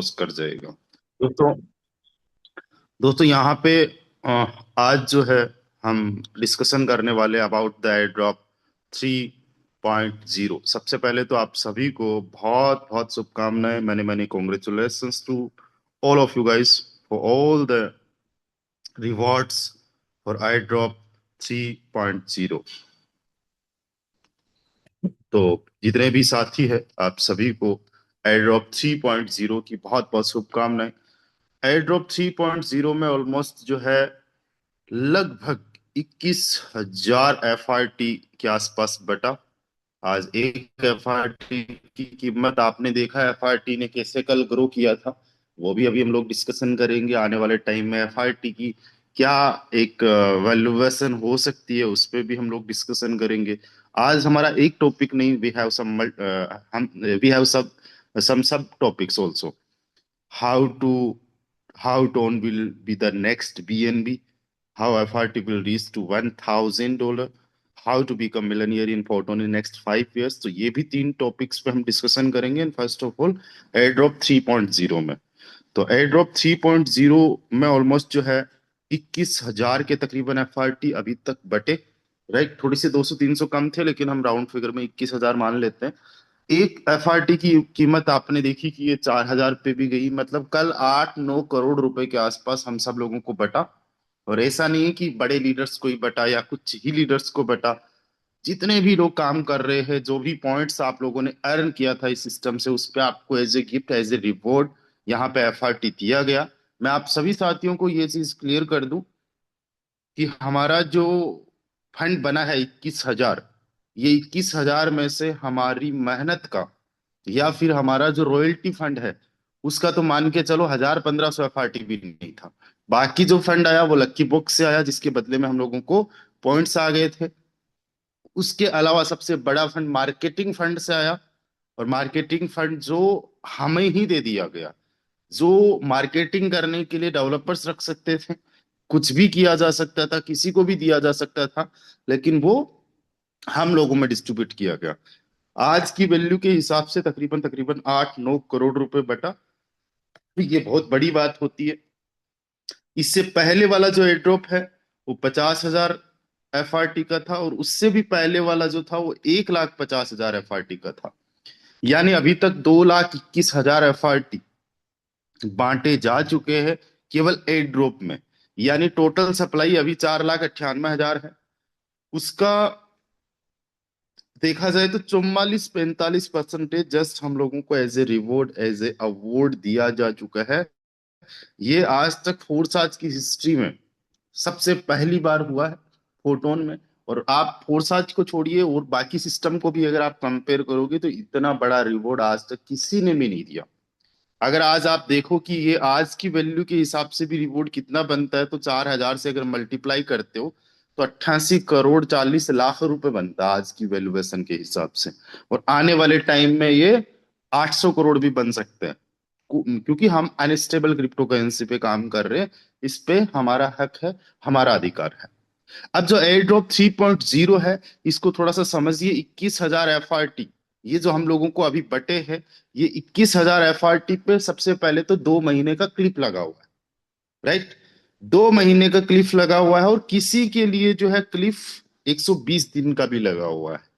Cross कर जाएगा। दोस्तों दोस्तों यहाँ पे अ, आज जो है हम डिस्कशन करने वाले अबाउट द एयर ड्रॉप 3.0। सबसे पहले तो आप सभी को बहुत बहुत शुभकामनाएं, many many congratulations to all of you guys for all the rewards for airdrop 3.0। तो जितने भी साथी है आप सभी को एयर ड्रॉप 3.0 की बहुत बहुत शुभकामनाएं। एयर ड्रॉप 3.0 में ऑलमोस्ट जो है लगभग 21,000 FRT के आसपास बटा। आज एक FRT की कीमत आपने देखा FRT ने कैसे कल ग्रो किया था, वो भी अभी हम लोग डिस्कशन करेंगे। आने वाले टाइम में FRT की क्या एक वैल्यूएशन हो सकती है उस पर भी हम लोग डिस्कशन करेंगे। आज हमारा एक टॉपिक नहीं, वी हैव सम हम वी हैव some सब topics also. how to how tone will be the next BNB, how FRT will reach to $1,000, how to become millionaire in Photon in next 5 years। तो ये भी तीन topics पे हम discussion करेंगे। First of all air drop 3.0 में, तो air drop 3.0 में ऑलमोस्ट जो है 21,000 के तकरीबन FRT अभी तक बटे। राइट, थोड़ी सी 200-300 कम थे, लेकिन हम राउंड फिगर में 21,000 मान लेते हैं। एक FRT की कीमत आपने देखी कि ये 4,000 पे भी गई, मतलब कल 8-9 करोड़ रुपए के आसपास हम सब लोगों को बटा। और ऐसा नहीं है कि बड़े लीडर्स को ही बटा या कुछ ही लीडर्स को बटा, जितने भी लोग काम कर रहे हैं, जो भी पॉइंट्स आप लोगों ने अर्न किया था इस सिस्टम से, उस पे आपको as a gift, as a reward यहाँ पे FRT दिया गया। मैं आप सभी साथियों को ये चीज क्लियर कर दूं कि हमारा जो फंड बना है 21,000, ये 21,000 में से हमारी मेहनत का या फिर हमारा जो रॉयल्टी फंड है उसका तो मान के चलो 1,000-1,500 FRT भी नहीं था। बाकी जो फंड आया वो लक्की बॉक्स से आया, जिसके बदले में हम लोगों को पॉइंट्स आ गए थे। उसके अलावा सबसे बड़ा फंड मार्केटिंग फंड से आया, और मार्केटिंग फंड जो हमें ही दे दिया गया। जो मार्केटिंग करने के लिए डेवलपर्स रख सकते थे, कुछ भी किया जा सकता था, किसी को भी दिया जा सकता था, लेकिन वो हम लोगों में डिस्ट्रीब्यूट किया गया। आज की वैल्यू के हिसाब से तकरीबन तकरीबन 8-9 करोड़ रुपए बटा। ये बहुत बड़ी बात होती है। इससे पहले वाला जो एयर ड्रॉप है वो 50,000 FRT का था, और उससे भी पहले वाला जो था वो 1,50,000 FRT का था। यानी अभी तक 2,21,000 FRT बांटे जा चुके हैं केवल एयर ड्रॉप में। यानी टोटल सप्लाई अभी 4,98,000 है। उसका देखा जाए तो 44-45% जस्ट हम लोगों को as a reward, as a award दिया जा चुका है। ये आज तक फोर्साज की हिस्ट्री में सबसे पहली बार हुआ है फोटोन में। और आप फोर्साज को छोड़िए और बाकी सिस्टम को भी अगर आप कंपेयर करोगे तो इतना बड़ा रिवॉर्ड आज तक किसी ने भी नहीं दिया। अगर आज आप देखो कि ये आज की वैल्यू के हिसाब से भी रिवॉर्ड कितना बनता है, तो 4,000 से अगर मल्टीप्लाई करते हो तो 88 करोड़ 40 लाख रुपए बनता है आज की वैल्यूएशन के हिसाब से। और आने वाले टाइम में ये 800 करोड़ भी बन सकते हैं, क्योंकि हम अनस्टेबल क्रिप्टो करेंसी पे काम कर रहे हैं। इस पे हमारा हक है, हमारा अधिकार है। अब जो एयर ड्रॉप 3.0 है, इसको थोड़ा सा समझिए। 21,000 FRT, ये जो हम लोगों को अभी बटे हैं, ये 21,000 FRT पे सबसे पहले तो 2 महीने का क्लिप लगा हुआ है। राइट, 2 महीने का क्लिफ लगा हुआ है, और किसी के लिए जो है क्लिफ 120 दिन का भी लगा हुआ है।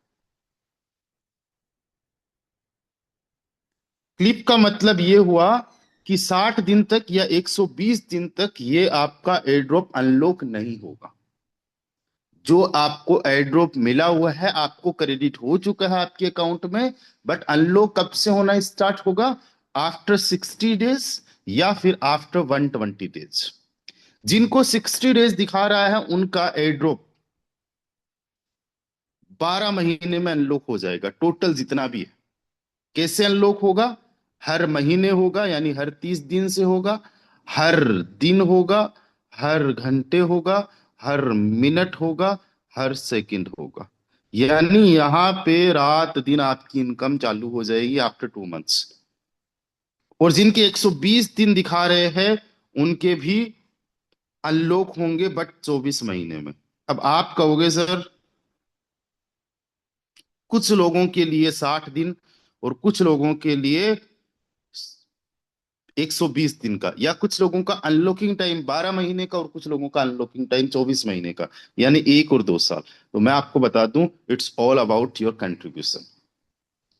क्लिप का मतलब ये हुआ कि 60 दिन तक या 120 दिन तक ये आपका एयर ड्रॉप अनलॉक नहीं होगा। जो आपको एयर ड्रॉप मिला हुआ है, आपको क्रेडिट हो चुका है आपके अकाउंट में, बट अनलॉक कब से होना स्टार्ट होगा? आफ्टर 60 डेज या फिर आफ्टर 120 डेज। जिनको 60 डेज दिखा रहा है उनका एयर ड्रॉप 12 महीने में अनलॉक हो जाएगा, टोटल जितना भी है। कैसे अनलॉक होगा? हर महीने होगा, यानी हर 30 दिन से होगा, हर दिन होगा, हर घंटे होगा, हर मिनट होगा, हर सेकंड होगा। यानी यहाँ पे रात दिन आपकी इनकम चालू हो जाएगी आफ्टर 2 मंथ्स। और जिनके 120 दिन दिखा रहे हैं उनके भी अनलॉक होंगे, बट 24 महीने में। अब आप कहोगे सर, कुछ लोगों के लिए 60 दिन और कुछ लोगों के लिए 120 दिन का, या कुछ लोगों का अनलॉकिंग टाइम 12 महीने का और कुछ लोगों का अनलॉकिंग टाइम 24 महीने का, यानी 1 और 2 साल। तो मैं आपको बता दूं, it's all about your contribution.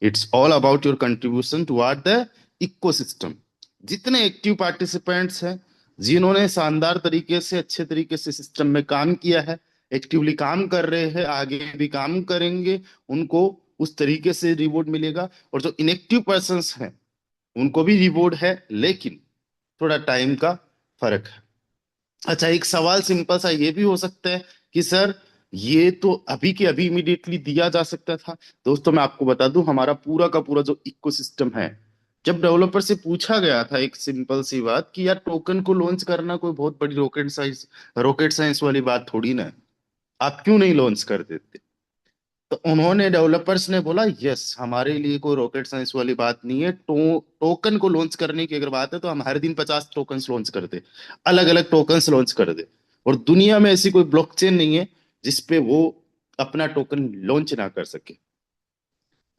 It's all about your contribution toward the ecosystem. जितने एक्टिव पार्टिसिपेंट्स हैं, जिन्होंने शानदार तरीके से, अच्छे तरीके से सिस्टम में काम किया है, एक्टिवली काम कर रहे हैं, आगे भी काम करेंगे, उनको उस तरीके से रिवॉर्ड मिलेगा। और जो इनएक्टिव पर्संस हैं, उनको भी रिवॉर्ड है, लेकिन थोड़ा टाइम का फर्क है। अच्छा, एक सवाल सिंपल सा ये भी हो सकता है कि सर, ये तो अभी के अभी इमीडिएटली दिया जा सकता था। दोस्तों, मैं आपको बता दूं, हमारा पूरा का पूरा जो इकोसिस्टम है, जब डेवलपर से पूछा गया था एक सिंपल सी बात कि यार टोकन को लॉन्च करना कोई बहुत बड़ी रॉकेट साइंस वाली बात थोड़ी ना है, आप क्यों नहीं लॉन्च कर देते? तो उन्होंने, डेवलपर्स ने बोला, यस, हमारे लिए कोई रॉकेट साइंस वाली बात नहीं है। टोकन को लॉन्च करने की अगर बात है तो हम हर दिन 50 टोकन्स लॉन्च कर दे, अलग अलग टोकन्स लॉन्च कर दे। और दुनिया में ऐसी कोई ब्लॉकचेन नहीं है जिसपे वो अपना टोकन लॉन्च ना कर सके,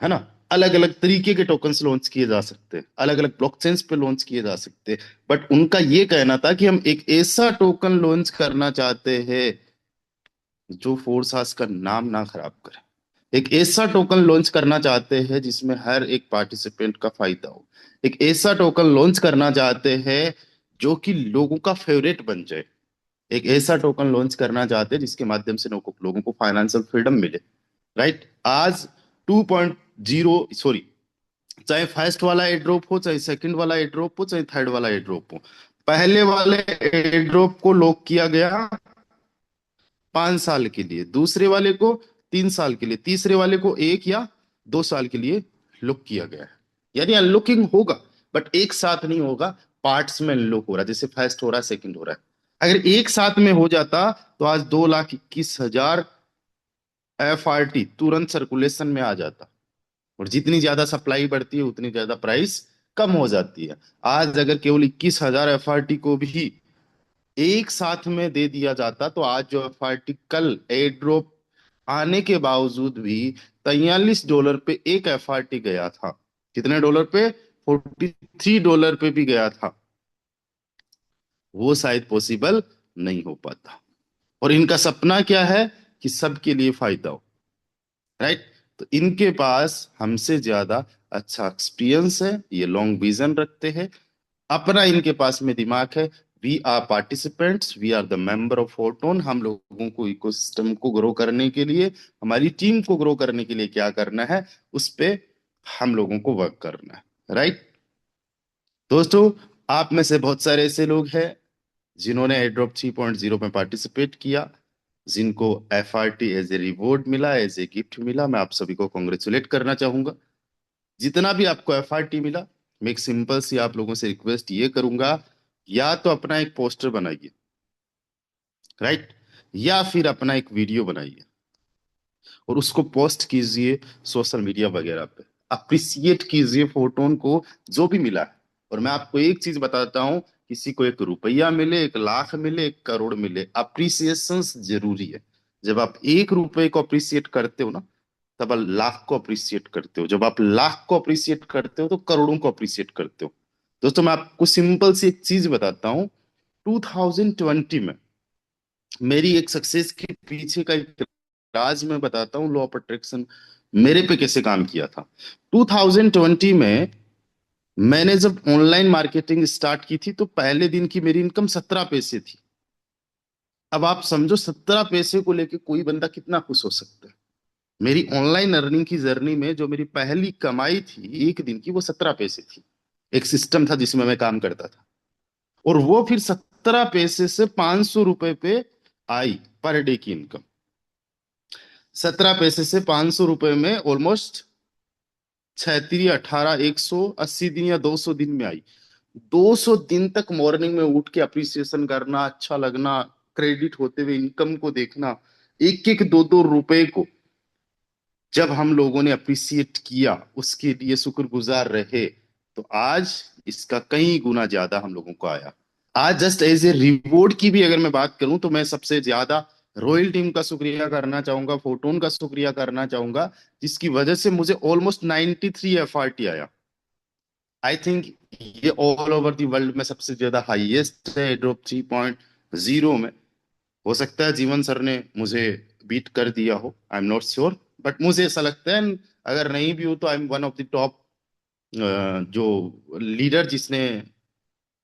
है ना। अलग अलग तरीके के टोकन्स लॉन्च किए जा सकते हैं, अलग अलग ब्लॉकचेन्स पे लॉन्च किए जा सकते हैं। बट उनका ये कहना था कि हम एक ऐसा टोकन लॉन्च करना चाहते हैं जो फोर्सास का नाम ना खराब करे। एक ऐसा टोकन लॉन्च करना चाहते हैं जिसमें हर एक पार्टिसिपेंट का फायदा हो। एक ऐसा टोकन लॉन्च करना चाहते हैं जो कि लोगों का फेवरेट बन जाए। एक ऐसा टोकन लॉन्च करना चाहते हैं जिसके माध्यम से लोगों को फाइनेंशियल फ्रीडम मिले। राइट। आज 2.0, सॉरी, चाहे फर्स्ट वाला एयर ड्रॉप हो, चाहे सेकंड वाला एयर ड्रॉप हो, चाहे थर्ड वाला एयर ड्रॉप हो, पहले वाले एयर ड्रॉप को लॉक किया गया 5 साल के लिए, दूसरे वाले को 3 साल के लिए, तीसरे वाले को 1 या 2 साल के लिए लुक किया गया है। यानी अनलॉकिंग होगा, बट एक साथ नहीं होगा, पार्ट्स में अनलॉक हो रहा है। जैसे फर्स्ट हो रहा है, सेकंड हो रहा है। अगर एक साथ में हो जाता तो आज 2,21,000 FRT तुरंत सर्कुलेशन में आ जाता। और जितनी ज्यादा सप्लाई बढ़ती है उतनी ज्यादा प्राइस कम हो जाती है। आज अगर केवल 21,000 FRT को भी एक साथ में दे दिया जाता तो आज जो एफआरटी कल एयर ड्रॉप आने के बावजूद भी $43 पे एक एफआरटी गया था। कितने डॉलर पे? $43 पे भी गया था। वो शायद पॉसिबल नहीं हो पाता। और इनका सपना क्या है? कि सबके लिए फायदा हो। राइट। तो इनके पास हमसे ज्यादा अच्छा एक्सपीरियंस है, ये लॉन्ग विजन रखते हैं, अपना इनके पास में दिमाग है। We are participants, we are the member of Photon. हम लोगों को इकोसिस्टम को ग्रो करने के लिए, हमारी टीम को ग्रो करने के लिए क्या करना है, उस पे हम लोगों को वर्क करना है। राइट। दोस्तों, आप में से बहुत सारे ऐसे लोग हैं जिन्होंने एयरड्रॉप 3.0 में पार्टिसिपेट किया, जिनको एफआरटी एज ए रिवॉर्ड मिला, एज ए गिफ्ट मिला। मैं आप सभी को कॉन्ग्रेचुलेट करना चाहूंगा। जितना भी आपको एफआरटी मिला, मैं एक सिंपल सी आप लोगों से रिक्वेस्ट ये करूंगा, या तो अपना एक पोस्टर बनाइए, राइट, या फिर अपना एक वीडियो बनाइए और उसको पोस्ट कीजिए सोशल मीडिया वगैरह पे। अप्रिसिएट कीजिए फोटोन को, जो भी मिला है। और मैं आपको एक चीज बताता हूँ, किसी को 1 रुपया मिले, 1 लाख मिले, 1 करोड़ मिले, अप्रिसिएशन जरूरी है। जब आप 1 रुपए को अप्रिसिएट करते हो ना, तब आप लाख को अप्रिसिएट करते हो। जब आप लाख को अप्रिसिएट करते हो तो करोड़ों को अप्रिसिएट करते हो। दोस्तों, मैं आपको सिंपल सी एक चीज बताता हूँ। 2020 में मेरी एक सक्सेस के पीछे का एक राज मैं बताता हूँ, लॉ ऑफ अट्रैक्शन मेरे पे कैसे काम किया था। 2020 में मैंने जब ऑनलाइन मार्केटिंग स्टार्ट की थी तो पहले दिन की मेरी इनकम 17 पैसे थी। अब आप समझो, 17 पैसे को लेके कोई बंदा कितना खुश हो सकता है। मेरी ऑनलाइन अर्निंग की जर्नी में जो मेरी पहली कमाई थी एक दिन की, वो 17 पैसे थी। एक सिस्टम था जिसमें मैं काम करता था, और वो फिर 17 पैसे से 500 रुपए पे आई पर डे की इनकम। 17 पैसे से 500 रुपए में ऑलमोस्ट 6 3 18 180 दिन या 200 दिन में आई। 200 दिन तक मॉर्निंग में उठ के अप्रिसिएशन करना, अच्छा लगना, क्रेडिट होते हुए इनकम को देखना, एक एक दो दो रुपए को जब हम लोगों ने अप्रिसिएट किया, उसके लिए शुक्रगुजार रहे, तो आज इसका कई गुना ज्यादा हम लोगों को आया। आज जस्ट एज ए रिवॉर्ड की भी अगर मैं बात करूं तो मैं सबसे ज्यादा रॉयल टीम का शुक्रिया करना चाहूंगा, फोटोन का शुक्रिया करना चाहूंगा, जिसकी वजह से मुझे ऑलमोस्ट 93 एफआरटी आया। आई थिंक ये ऑल ओवर द वर्ल्ड में सबसे ज्यादा हाईएस्ट है एड्रोप 3.0 में। हो सकता है जीवन सर ने मुझे बीट कर दिया हो, I am not sure, but मुझे ऐसा लगता है। अगर नहीं भी हो तो I am one of the top जो लीडर जिसने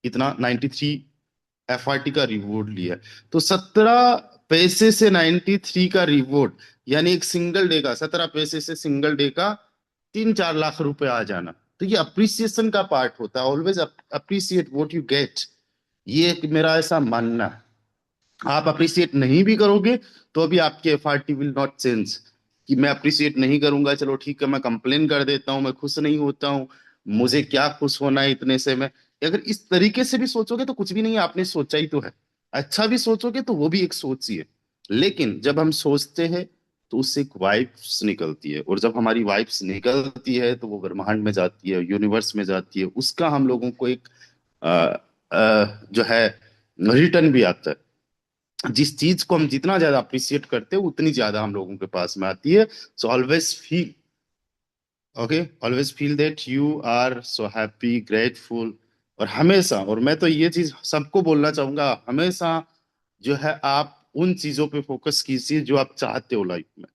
इतना 93 एफआरटी का रिवॉर्ड लिया है। तो 17 पैसे से 93 का रिवॉर्ड, यानी एक सिंगल डे का 17 पैसे से सिंगल डे का 3-4 लाख रुपए आ जाना। तो ये अप्रिसिएशन का पार्ट होता है, always appreciate what you get. ये एक मेरा ऐसा मानना है। आप अप्रिसिएट नहीं भी करोगे तो अभी आपकी एफआरटी विल नॉट चेंज। कि मैं अप्रिसिएट नहीं करूंगा, चलो ठीक है मैं कंप्लेन कर देता हूँ, मैं खुश नहीं होता हूँ, मुझे क्या खुश होना है इतने से मैं। अगर इस तरीके से भी सोचोगे तो कुछ भी नहीं है, आपने सोचा ही तो है। अच्छा भी सोचोगे तो वो भी एक सोच ही है। लेकिन जब हम सोचते हैं तो उससे एक वाइब्स निकलती है, और जब हमारी वाइब्स निकलती है तो वो ब्रह्मांड में जाती है, यूनिवर्स में जाती है, उसका हम लोगों को एक जो है रिटर्न भी आता है। जिस चीज को हम जितना ज्यादा अप्रिशिएट करते हैं उतनी ज्यादा हम लोगों के पास में आती है। So always feel, okay, always feel that you are so happy grateful. और हमेशा, और मैं तो ये चीज सबको बोलना चाहूंगा, हमेशा जो है आप उन चीजों पे फोकस कीजिए जो आप चाहते हो लाइफ में,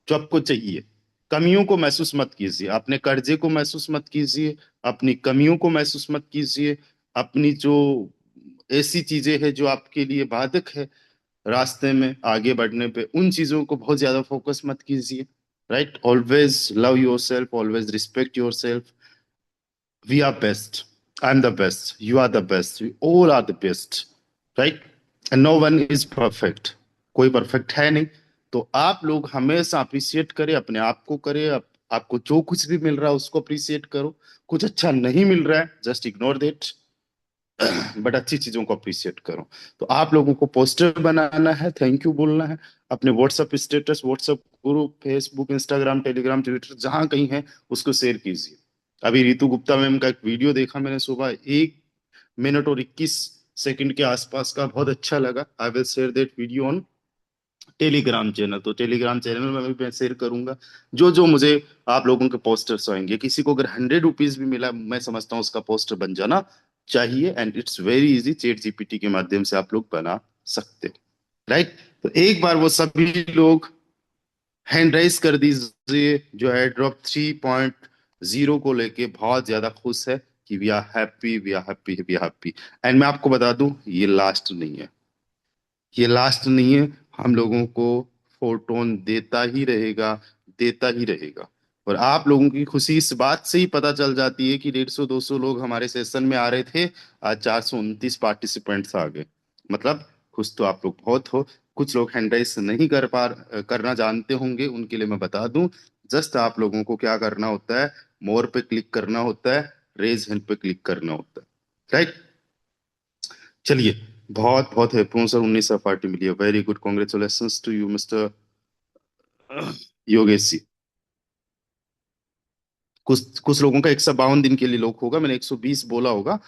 जो आपको चाहिए। कमियों को महसूस मत कीजिए, अपने कर्जे को महसूस मत कीजिए, अपनी कमियों को महसूस मत कीजिए। अपनी जो ऐसी चीजें हैं जो आपके लिए बाधक है रास्ते में आगे बढ़ने पे, उन चीजों को बहुत ज्यादा फोकस मत कीजिए। Right, always love yourself, always respect yourself. We are best, I am the best, you are the best, we all are the best. Right, and no one is perfect. कोई perfect है नहीं। तो आप लोग हमेशा appreciate करें, अपने आप को करें। आपको जो कुछ भी मिल रहा है उसको अप्रिशिएट करो। कुछ अच्छा नहीं मिल रहा है जस्ट इग्नोर देट, बट अच्छी चीजों को अप्रिशिएट करो। तो आप लोगों को पोस्टर बनाना है, थैंक यू बोलना है, अपने WhatsApp status, WhatsApp group, Facebook, Instagram, Telegram, Twitter, जहां कहीं है उसको शेयर कीजिए। अभी रितु गुप्ता मैम का एक वीडियो देखा मैंने सुबह, 1 मिनट और 21 सेकंड के आसपास का, बहुत अच्छा लगा। I will share that video on Telegram channel. तो टेलीग्राम चैनल में भी मैं शेयर करूंगा जो जो मुझे आप लोगों के पोस्टर्स आएंगे। किसी को अगर 100 रुपीज भी मिला, मैं समझता हूँ उसका पोस्टर बन जाना चाहिए, and it's very easy, chat GPT के माध्यम से आप लोग बना सकते हो। राइट, तो एक बार वो सभी लोग हैंड राइज कर दीजिए जो है ड्रॉप 3.0 को लेके बहुत ज्यादा खुश है कि we are happy, we are happy, we are happy. And मैं आपको बता दूं, ये लास्ट नहीं है, ये लास्ट नहीं है। हम लोगों को फोटोन देता ही रहेगा, देता ही रहेगा। और आप लोगों की खुशी इस बात से ही पता चल जाती है कि 150-200 लोग हमारे सेशन में आ रहे थे, आज 429 पार्टिसिपेंट्स आ गए। मतलब खुश तो आप लोग बहुत हो। कुछ लोग हैंड राइज नहीं करना जानते होंगे, उनके लिए मैं बता दूं, जस्ट आप लोगों को क्या करना होता है, मोर पे क्लिक करना होता है, रेज हैंड पे क्लिक करना होता है। राइट, चलिए, बहुत बहुत हैप्पी हूँ सर, 19 पार्टी मिली है। Very good, congratulations to you mister Yogesh ji. कुछ कुछ लोगों का 152 दिन के लिए लॉक होगा, मैंने 120 बोला होगा।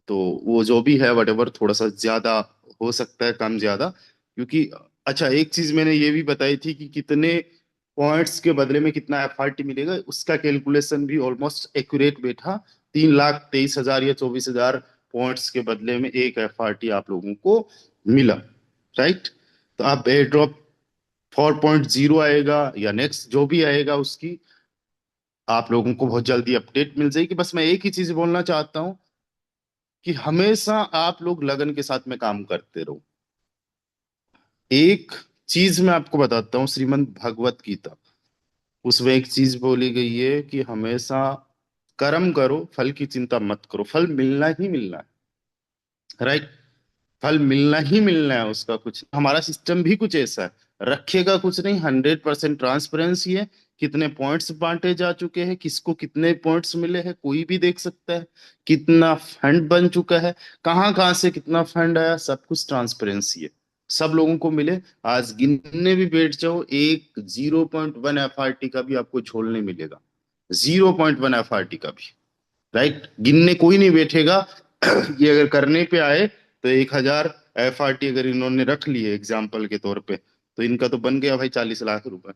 तो वो जो भी है वट थोड़ा सा ज्यादा हो सकता है, कम ज्यादा, क्योंकि अच्छा एक चीज मैंने ये भी बताई थी कि कितने पॉइंट्स के बदले में कितना एफआरटी मिलेगा, उसका कैलकुलेशन भी ऑलमोस्ट एक्यूरेट बैठा। 3,23,000 या 24,000 पॉइंट्स के बदले में एक एफआरटी आप लोगों को मिला। राइट, तो अब एयर ड्रॉप 4.0 आएगा या नेक्स्ट जो भी आएगा उसकी आप लोगों को बहुत जल्दी अपडेट मिल जाएगी। बस मैं एक ही चीज बोलना चाहता हूँ कि हमेशा आप लोग लगन के साथ में काम करते रहो। एक चीज मैं आपको बताता हूँ, श्रीमद् भगवत गीता, उसमें एक चीज बोली गई है कि हमेशा कर्म करो, फल की चिंता मत करो, फल मिलना ही मिलना है। राइट, फल मिलना ही मिलना है उसका। कुछ हमारा सिस्टम भी कुछ ऐसा है, रखेगा कुछ नहीं, 100% ट्रांसपेरेंसी है। कितने पॉइंट्स बांटे जा चुके हैं, किसको कितने पॉइंट्स मिले हैं, कोई भी देख सकता है। कितना फंड बन चुका है, कहाँ कहाँ से कितना फंड आया, सब कुछ ट्रांसपेरेंसी है। सब लोगों को मिले। आज गिनने भी बैठ जाओ, एक 0.1 एफआरटी का भी आपको झोल नहीं मिलेगा, 0.1 एफआरटी का भी। राइट, गिनने कोई नहीं बैठेगा। ये अगर करने पे आए तो 1,000 एफआरटी अगर इन्होंने रख ली है एग्जाम्पल के तौर पे, तो इनका तो बन गया भाई 40 लाख रुपए,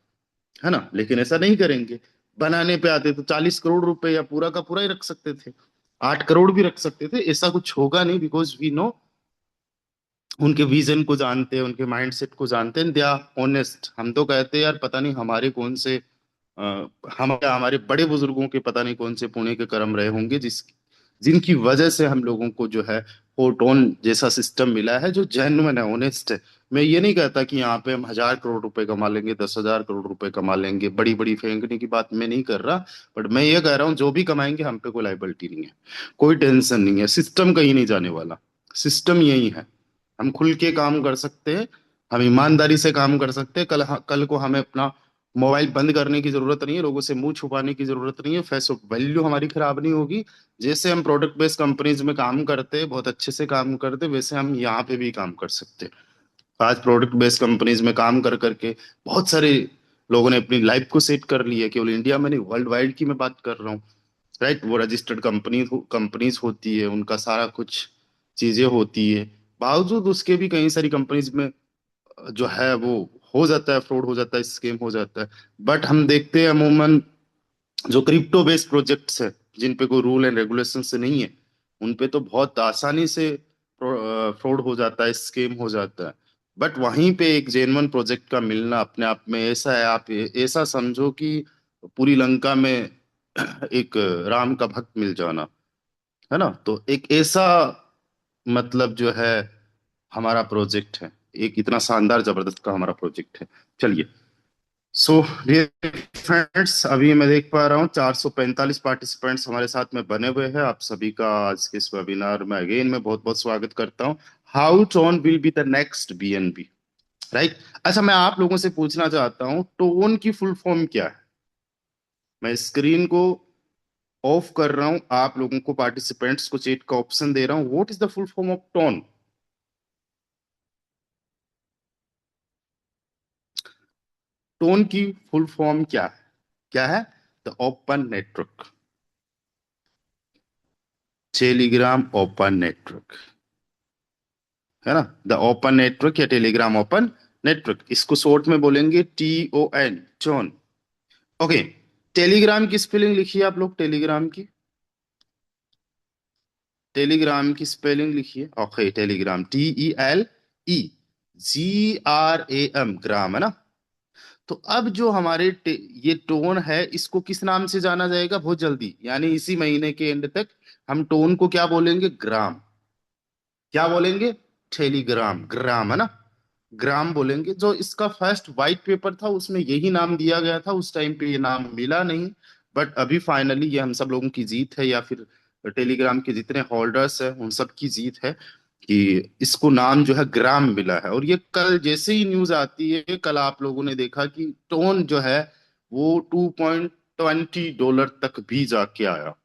है ना। लेकिन ऐसा नहीं करेंगे, बनाने पे आते तो 40 करोड़ रुपए या पूरा का पूरा ही रख सकते थे। 8 करोड़ भी रख सकते थे, ऐसा कुछ होगा नहीं, बिकॉज वी नो उनके विजन को जानते हैं, उनके माइंडसेट को जानते हैं, दे आर ऑनेस्ट। हम तो कहते हैं यार पता नहीं हमारे कौन से हम हमारे बड़े बुजुर्गों के पता नहीं कौन से पुण्य के कर्म रहे होंगे जिनकी वजह से हम लोगों को जो है फोटोन जैसा सिस्टम मिला है जो जेन्युइन है, ऑनेस्ट है। मैं ये नहीं कहता कि यहाँ पे हम 1,000 करोड़ रुपए कमा लेंगे, 10,000 करोड़ रुपए कमा लेंगे, बड़ी बड़ी फेंकने की बात मैं नहीं कर रहा। बट मैं ये कह रहा हूँ जो भी कमाएंगे हम पे कोई लाइबिलिटी नहीं है, कोई टेंशन नहीं है, सिस्टम कहीं नहीं जाने वाला। सिस्टम यही है, हम खुल के काम कर सकते हैं, हम ईमानदारी से काम कर सकते हैं। कल को हमें अपना मोबाइल बंद करने की जरूरत नहीं है, लोगों से मुंह छुपाने की जरूरत नहीं है, फेस वैल्यू हमारी खराब नहीं होगी। जैसे हम प्रोडक्ट बेस्ड कंपनीज में काम करते हैं, बहुत अच्छे से काम करते हैं, वैसे हम यहाँ पे भी काम कर सकते हैं। आज प्रोडक्ट बेस्ड कंपनीज में काम कर करके बहुत सारे लोगों ने अपनी लाइफ को सेट कर लिया, केवल इंडिया में नहीं, वर्ल्ड वाइड की मैं बात कर रहा हूँ। राइट, वो रजिस्टर्ड कंपनीज होती है, उनका सारा कुछ चीजें होती है, बावजूद उसके भी कई सारी कंपनीज में जो है वो हो जाता है, फ्रॉड हो जाता है, स्कैम हो जाता है। बट हम देखते हैं अमूमन जो क्रिप्टो बेस्ड प्रोजेक्ट्स है, जिन पे कोई रूल एंड रेगुलेशन से नहीं है, उन पे तो बहुत आसानी से फ्रॉड हो जाता है, स्कैम हो जाता है। बट वहीं पे एक जेन्युइन प्रोजेक्ट का मिलना अपने आप में ऐसा है, आप ऐसा समझो कि पूरी लंका में एक राम का भक्त मिल जाना, है ना। तो एक ऐसा मतलब जो है हमारा प्रोजेक्ट है, एक इतना शानदार जबरदस्त का हमारा प्रोजेक्ट है। चलिए, सो डियर फ्रेंड्स, अभी मैं देख पा रहा हूँ 445 पार्टिसिपेंट्स हमारे साथ में बने हुए हैं। आप सभी का आज के इस वेबिनार में अगेन मैं बहुत बहुत स्वागत करता हूँ। How tone will be the next BNB, right. अच्छा, मैं आप लोगों से पूछना चाहता हूँ टोन की फुल फॉर्म क्या है। मैं स्क्रीन को ऑफ कर रहा हूँ, आप लोगों को पार्टिसिपेंट्स को चेट का ऑप्शन दे रहा हूँ, what is the full form of tone. Tone की फुल फॉर्म क्या है, क्या है? The open network, Telegram open network, है ना। द ओपन नेटवर्क या टेलीग्राम ओपन नेटवर्क, इसको शॉर्ट में बोलेंगे TON, टोन। ओके, टेलीग्राम की स्पेलिंग लिखिए आप लोग, टेलीग्राम की, टेलीग्राम की स्पेलिंग लिखिए। ओके, टेलीग्राम TELEGRAM, ग्राम, है ना। तो अब जो हमारे ये टोन है, इसको किस नाम से जाना जाएगा बहुत जल्दी, यानी इसी महीने के एंड तक हम टोन को क्या बोलेंगे? ग्राम। क्या बोलेंगे? टेलीग्राम, ग्राम, है ना। ग्राम बोलेंगे। जो इसका फर्स्ट वाइट पेपर था उसमें यही नाम दिया गया था, उस टाइम पे ये नाम मिला नहीं। बट अभी फाइनली ये हम सब लोगों की जीत है, या फिर टेलीग्राम के जितने होल्डर्स हैं उन सब की जीत है कि इसको नाम जो है ग्राम मिला है। और ये कल जैसे ही न्यूज आती है, कल आप लोगों ने देखा कि टोन जो है वो $2.20 तक भी जाके आया,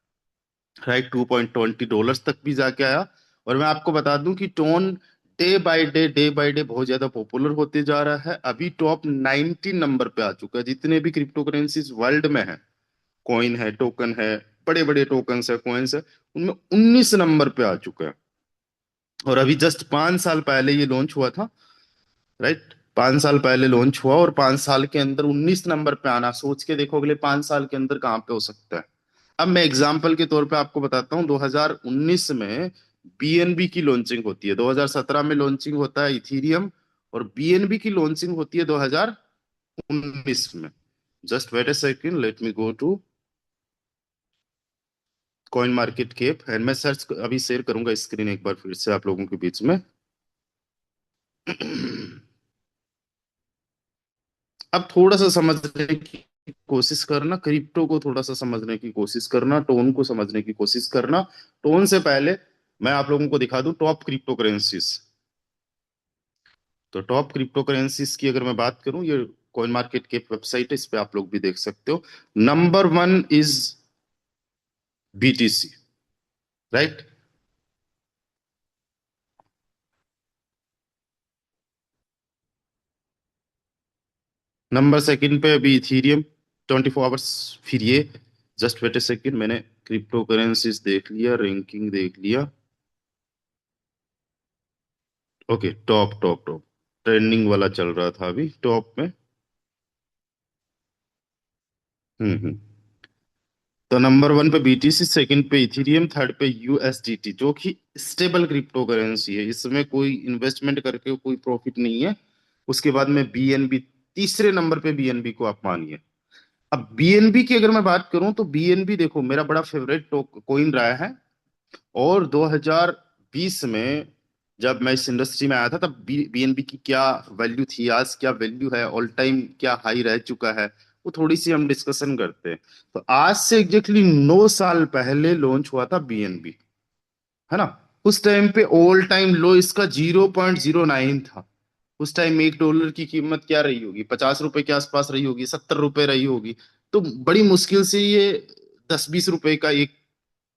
राइट, $2.20 तक भी जाके आया। और मैं आपको बता दूं कि टोन डे बाय डे बहुत ज्यादा पॉपुलर होते जा रहा है। अभी टॉप 90 नंबर पे आ चुका है, जितने भी क्रिप्टो करेंसीज वर्ल्ड में है, कॉइन है, टोकन है, बड़े बड़े टोकन्स है, कॉइन्स है, उनमें 19 नंबर पे आ चुका है। और अभी जस्ट 5 साल पहले ये लॉन्च हुआ था, राइट। 5 साल पहले लॉन्च हुआ और 5 साल के अंदर 19 नंबर पे आना, सोच के देखो अगले 5 साल के अंदर कहाँ पे हो सकता है। अब मैं एग्जाम्पल के तौर पे आपको बताता हूँ, 2019 में BNB की लॉन्चिंग होती है, 2017 में लॉन्चिंग होता है इथीरियम, और BNB की लॉन्चिंग होती है 2019 में। Just wait a second, let me go to CoinMarketCap and मैं सर्च अभी शेयर करूंगा स्क्रीन एक बार फिर से आप लोगों के बीच में। अब थोड़ा सा समझने की कोशिश करना, क्रिप्टो को थोड़ा सा समझने की कोशिश करना, टोन को समझने की कोशिश करना। टोन से पहले मैं आप लोगों को दिखा दूं टॉप क्रिप्टो करेंसीज। तो टॉप क्रिप्टो करेंसीज की अगर मैं बात करूं, ये कॉइन मार्केट की वेबसाइट है, इस पे आप लोग भी देख सकते हो। Number 1 is BTC, right. Number second पे अभी इथीरियम 24 आवर्स। फिर ये, जस्ट वेट ए सेकंड, मैंने क्रिप्टो करेंसीज देख लिया, रैंकिंग देख लिया। Okay, top top top trending वाला चल रहा था अभी टॉप में। हम्म। तो नंबर वन पे बीटीसी, सेकंड पे इथेरियम, थर्ड पे यूएसडीटी, जो कि स्टेबल क्रिप्टो करेंसी है, इसमें कोई इन्वेस्टमेंट करके कोई प्रॉफिट नहीं है। उसके बाद में बीएनबी, तीसरे नंबर पे बीएनबी को आप मानिए। अब बीएनबी की अगर मैं बात करूं तो बीएनबी देखो मेरा बड़ा फेवरेट कोइन रहा है। और 2020 में जब मैं इस इंडस्ट्री में आया था तब बीएनबी की क्या वैल्यू थी, आज क्या वैल्यू है, ऑल टाइम क्या हाई रह चुका है, वो थोड़ी सी हम डिस्कशन करते हैं। तो आज से एग्जैक्टली 9 साल पहले लॉन्च हुआ था बीएनबी, है ना। उस टाइम पे ऑल टाइम लो इसका 0.09 था। उस टाइम $1 की कीमत क्या रही होगी, 50 रुपए के आसपास रही होगी, 70 रुपए रही होगी। तो बड़ी मुश्किल से ये 10-20 रुपए का एक,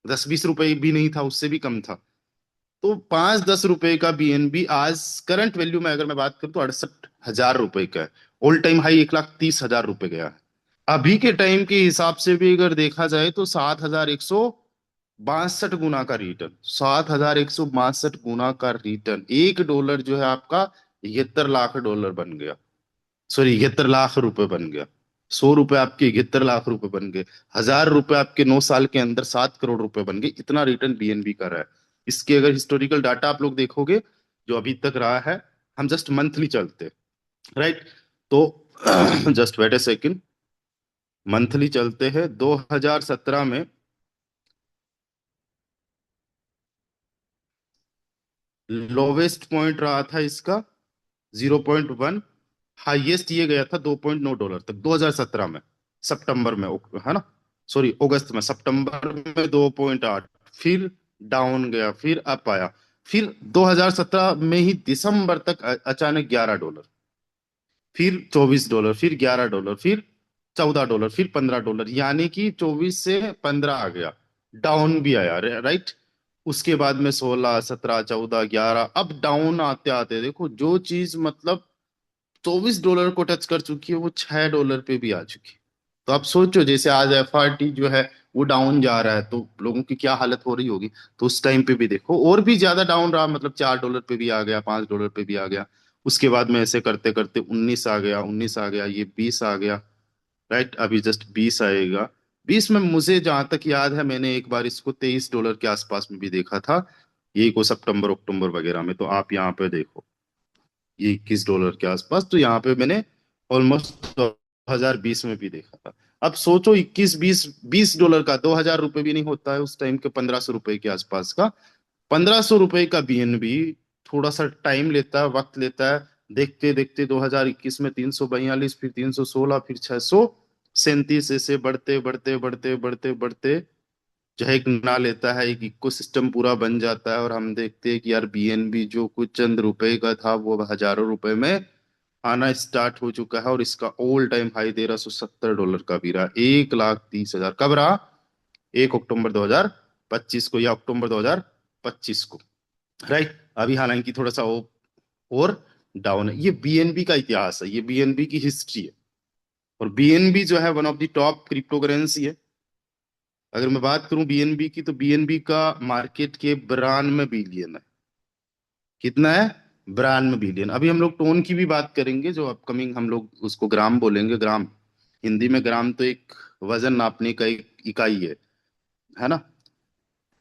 10-20 रुपए भी नहीं था, उससे भी कम था। तो 5-10 रुपए का बीएनबी आज करंट वैल्यू में अगर मैं बात करूं तो 68,000 रुपए का है। ऑल टाइम हाई 1,30,000 रुपए गया है। अभी के टाइम के हिसाब से भी अगर देखा जाए तो 7,162 गुना का रिटर्न, 7,162 का रिटर्न, $1 जो है आपका 71 लाख बन गया। सॉरी, 71 लाख रुपए बन गया। 100 रुपए आपके 71 लाख रुपए बन गए। 1,000 रुपए आपके 9 साल के अंदर 7 करोड़ रुपए बन गए। इतना रिटर्न बीएनबी का रहा है। इसके अगर हिस्टोरिकल डाटा आप लोग देखोगे जो अभी तक रहा है, हम जस्ट मंथली चलते, राइट। तो just wait a second, monthly चलते हैं। 2017 में लोवेस्ट पॉइंट रहा था इसका 0.1, हाईएस्ट ये गया था $2.9 तक 2017 में, सितंबर में, है ना। सॉरी, अगस्त में, सितंबर में 2.8, फिर डाउन गया, फिर अप आया, फिर 2017 में ही दिसंबर तक अचानक $11, फिर $24, फिर $11, फिर $14, फिर $15, यानी कि 24 से 15 आ गया, डाउन भी आया, राइट। उसके बाद में 16, 17, 14, 11, अब डाउन आते आते देखो जो चीज मतलब $24 को टच कर चुकी है वो $6 पे भी आ चुकी है। तो आप सोचो जैसे आज एफआरटी जो है वो डाउन जा रहा है तो लोगों की क्या हालत हो रही होगी। तो उस टाइम पे भी देखो और भी ज्यादा डाउन रहा, मतलब $4 पे भी आ गया, $5 पे भी आ गया। उसके बाद में ऐसे करते करते 19 आ गया, 19 आ गया, ये 20 आ गया, राइट। अभी जस्ट 20 आएगा। 20 में मुझे जहां तक याद है मैंने एक बार इसको $23 के आसपास में भी देखा था, यही को सितंबर अक्टूबर वगैरह में। तो आप यहाँ पे देखो ये $21 के आसपास, तो यहाँ पे मैंने ऑलमोस्ट 2020 में भी देखा था। अब सोचो 21-20 $20 का, $2,000 भी नहीं होता है उस टाइम के, ₹1,500 के आसपास का, ₹1,500 का बीएनबी थोड़ा सा टाइम लेता है, वक्त लेता है। देखते देखते 2021 में 342, फिर 316, फिर 637, ऐसे बढ़ते बढ़ते बढ़ते बढ़ते बढ़ते जो है एक ना लेता है, एक इकोसिस्टम पूरा बन जाता है। और हम देखते हैं कि यार बीएनबी जो कुछ चंद रुपए का था वो अब हजारों रुपए में आना स्टार्ट हो चुका है। और इसका ऑल टाइम हाई $1,370 का भी रहा, 1,30,000 कब रहा, 1 अक्टूबर 2025 को या अक्टूबर 2025 को, राइट। अभी हालांकि थोड़ा सा और डाउन है। ये बीएनबी का इतिहास है, ये बीएनबी की हिस्ट्री है। और बीएनबी जो है one of the top crypto currency है। अगर मैं बात करूं बीएनबी की तो बीएनबी का मार्केट के 92 बिलियन है। कितना है, 92 बिलियन। अभी हम लोग टोन की भी बात करेंगे जो अपकमिंग, हम लोग उसको ग्राम बोलेंगे, ग्राम। हिंदी में ग्राम तो एक वजन नापने का एक इकाई है ना।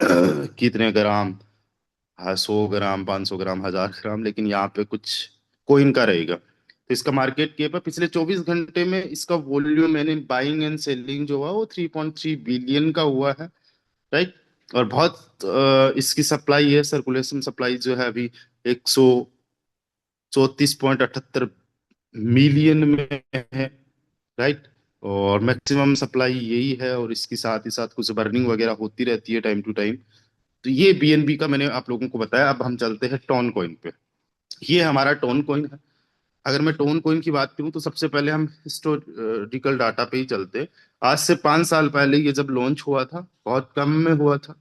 कितने ग्राम, हाँ, 100 ग्राम, 500 ग्राम, 1,000 ग्राम, लेकिन यहाँ पे कुछ कोइन का रहेगा। तो इसका मार्केट कैप है, पिछले 24 घंटे में इसका वॉल्यूम यानी बाइंग एंड सेलिंग जो हुआ वो 3.3 बिलियन का हुआ है, राइट। और बहुत इसकी सप्लाई है, सर्कुलेशन सप्लाई जो है अभी 134.78 मिलियन में है, राइट। और मैक्सिमम सप्लाई यही है, और इसके साथ ही साथ कुछ बर्निंग वगैरह होती रहती है टाइम टू टाइम। तो ये बीएनबी का मैंने आप लोगों को बताया। अब हम चलते हैं टोन कॉइन पे। ये हमारा टोन कॉइन है। अगर मैं टोन कॉइन की बात करूं तो सबसे पहले हम हिस्टोरिकल डाटा पे ही चलते हैं। आज से 5 साल पहले ये जब लॉन्च हुआ था बहुत कम में हुआ था,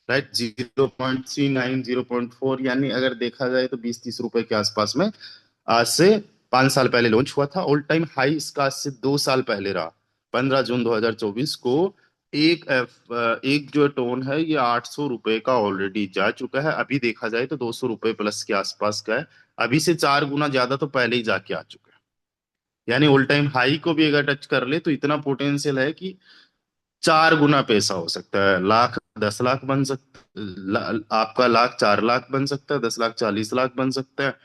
राइट। 0.39, 0.4, यानी अगर देखा जाए तो 20-30 रुपए के आसपास में आज से 5 साल पहले लॉन्च हुआ था। ऑल टाइम हाई इसका आज से 2 साल पहले रहा, 15 जून 2024 को। एक जो टोन है ये $800 का ऑलरेडी जा चुका है। अभी देखा जाए तो $200 प्लस के आसपास का है। अभी से 4 गुना ज्यादा तो पहले ही जाके आ चुका है। यानी ऑल टाइम हाई को भी अगर टच कर ले तो इतना पोटेंशियल है कि 4 गुना पैसा हो सकता है। लाख 10 लाख बन सकता, आपका लाख 4 लाख बन सकता है, 10 लाख 40 लाख बन सकता है,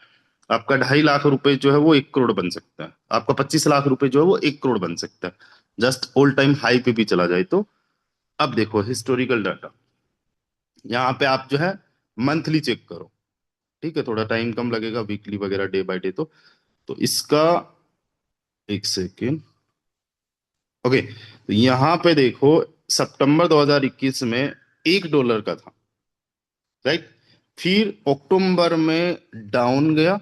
आपका 2.5 लाख रुपए जो है वो 1 करोड़ बन सकता है, आपका 25 लाख रुपए जो है वो 1 करोड़ बन सकता है, जस्ट ऑल टाइम हाई पे भी चला जाए तो। अब देखो हिस्टोरिकल डाटा, यहाँ पे आप जो है मंथली चेक करो, ठीक है, थोड़ा टाइम कम लगेगा, वीकली वगैरह डे बाय डे तो इसका, एक सेकेंड, ओके, तो यहाँ पे देखो सितंबर 2021 में $1 का था, राइट, फिर अक्टूबर में डाउन गया,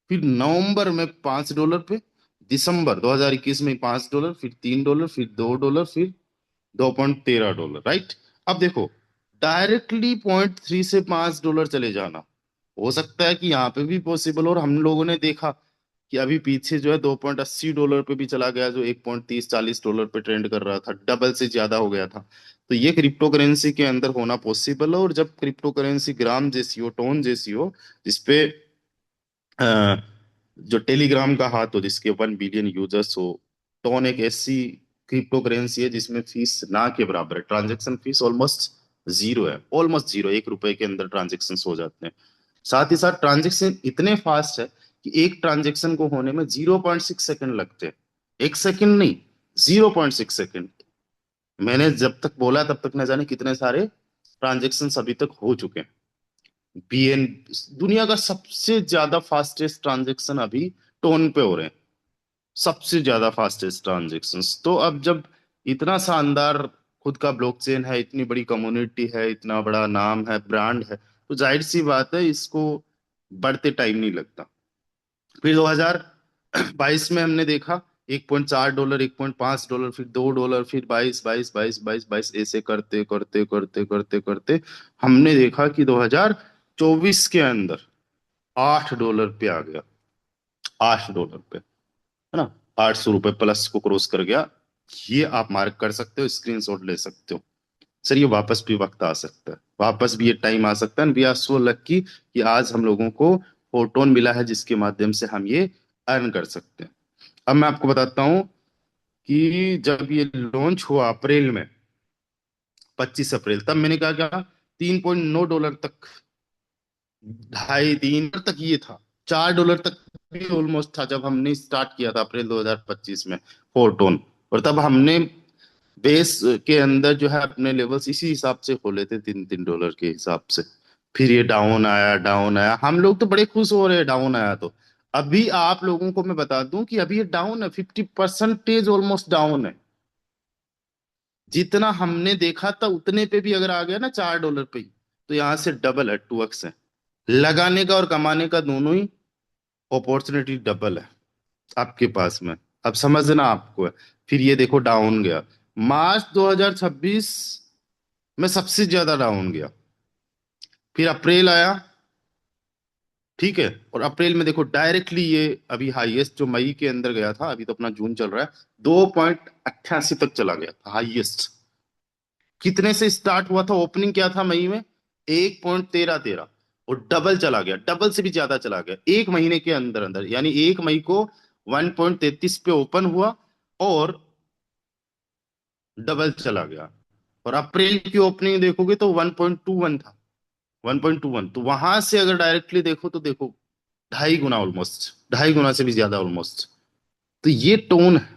फिर नवंबर में $5 पे, दिसंबर 2021 में $5, फिर $3, फिर $2, फिर 2.13 डॉलर, राइट। अब देखो डायरेक्टली 0.3 से $5 चले जाना, हो सकता है कि यहाँ पे भी पॉसिबल, और हम लोगों ने देखा कि अभी पीछे जो है $2.80 पे भी चला गया, जो 1.30-40 डॉलर पे ट्रेंड कर रहा था, डबल से ज्यादा हो गया था। तो ये क्रिप्टो करेंसी के अंदर होना पॉसिबल है, और जब क्रिप्टो करेंसी ग्राम जैसी हो, टोन जैसी हो, जिसपे अ, जो टेलीग्राम का हाथ हो, जिसके 1 बिलियन यूजर्स हो, टोन एक ऐसी क्रिप्टो करेंसी है जिसमें फीस ना के बराबर है, ट्रांजैक्शन फीस ऑलमोस्ट जीरो है, ऑलमोस्ट जीरो, $1 के अंदर ट्रांजेक्शन हो जाते हैं। साथ ही साथ ट्रांजैक्शन इतने फास्ट है कि एक ट्रांजैक्शन को होने में 0.6 सेकंड लगते हैं, 1 सेकंड नहीं, 0.6 सेकंड। मैंने जब तक बोला तब तक न जाने कितने सारे ट्रांजैक्शन अभी तक हो चुके हैं। बीएन, दुनिया का सबसे ज्यादा फास्टेस्ट ट्रांजैक्शन अभी टोन पे हो रहे हैं, सबसे ज्यादा फास्टेस्ट ट्रांजैक्शंस। तो अब जब इतना शानदार खुद का ब्लॉकचेन है, इतनी बड़ी कम्युनिटी है, इतना बड़ा नाम है, ब्रांड है, तो जाहिर सी बात है इसको बढ़ते टाइम नहीं लगता। फिर 2022 में हमने देखा $1.4, $1.5, फिर $2, फिर 22, 22, 22, 22, 22, ऐसे करते करते करते करते करते हमने देखा कि 2024 के अंदर $8 पे आ गया, $8 पे, है ना, $800 प्लस को क्रॉस कर गया। ये आप मार्क कर सकते हो, स्क्रीनशॉट ले सकते हो। सर ये वापस भी वक्त आ सकता है, वापस भी ये टाइम आ सकता है, वी आर सो लकी कि आज हम लोगों को फोटोन मिला है जिसके माध्यम से हम ये अर्न कर सकते हैं। अब मैं आपको बताता हूँ कि जब ये लॉन्च हुआ अप्रैल में, 25 अप्रैल, तब मैंने कहा क्या, $3.9 तक, 2.5-3 तक ये था, $4 तक भी ऑलमोस्ट था जब हमने स्टार्ट किया था अप्रैल 2025 में फोरटोन। और तब हमने बेस के अंदर जो है अपने लेवल्स इसी हिसाब से खोले थे, $3-3 के हिसाब से। फिर ये डाउन आया, डाउन आया, हम लोग तो बड़े खुश हो रहे हैं डाउन आया तो। अभी आप लोगों को मैं बता दूं कि अभी ये डाउन है, 50% ऑलमोस्ट डाउन है। जितना हमने देखा था उतने पे भी अगर आ गया ना $4 पे ही, तो यहाँ से डबल है, 2x है, लगाने का और कमाने का दोनों ही अपॉर्चुनिटी डबल है आपके पास में। अब समझना आपको है। फिर ये देखो डाउन गया, मार्च 2026 में सबसे ज्यादा डाउन गया, फिर अप्रैल आया, ठीक है, और अप्रैल में देखो डायरेक्टली ये अभी हाईएस्ट जो मई के अंदर गया था, अभी तो अपना जून चल रहा है, 2.88 तक चला गया था हाईएस्ट। कितने से स्टार्ट हुआ था, ओपनिंग क्या था मई में, 1.1313, और डबल चला गया, डबल से भी ज्यादा चला गया एक महीने के अंदर अंदर, यानी 1 मई को 1.33 पे ओपन हुआ और डबल चला गया। और अप्रैल की ओपनिंग देखोगे तो 1.21 था, 1.21, तो वहां से अगर डायरेक्टली देखो तो देखो 2.5 गुना, ऑलमोस्ट 2.5 गुना से भी ज्यादा ऑलमोस्ट। तो ये टोन है।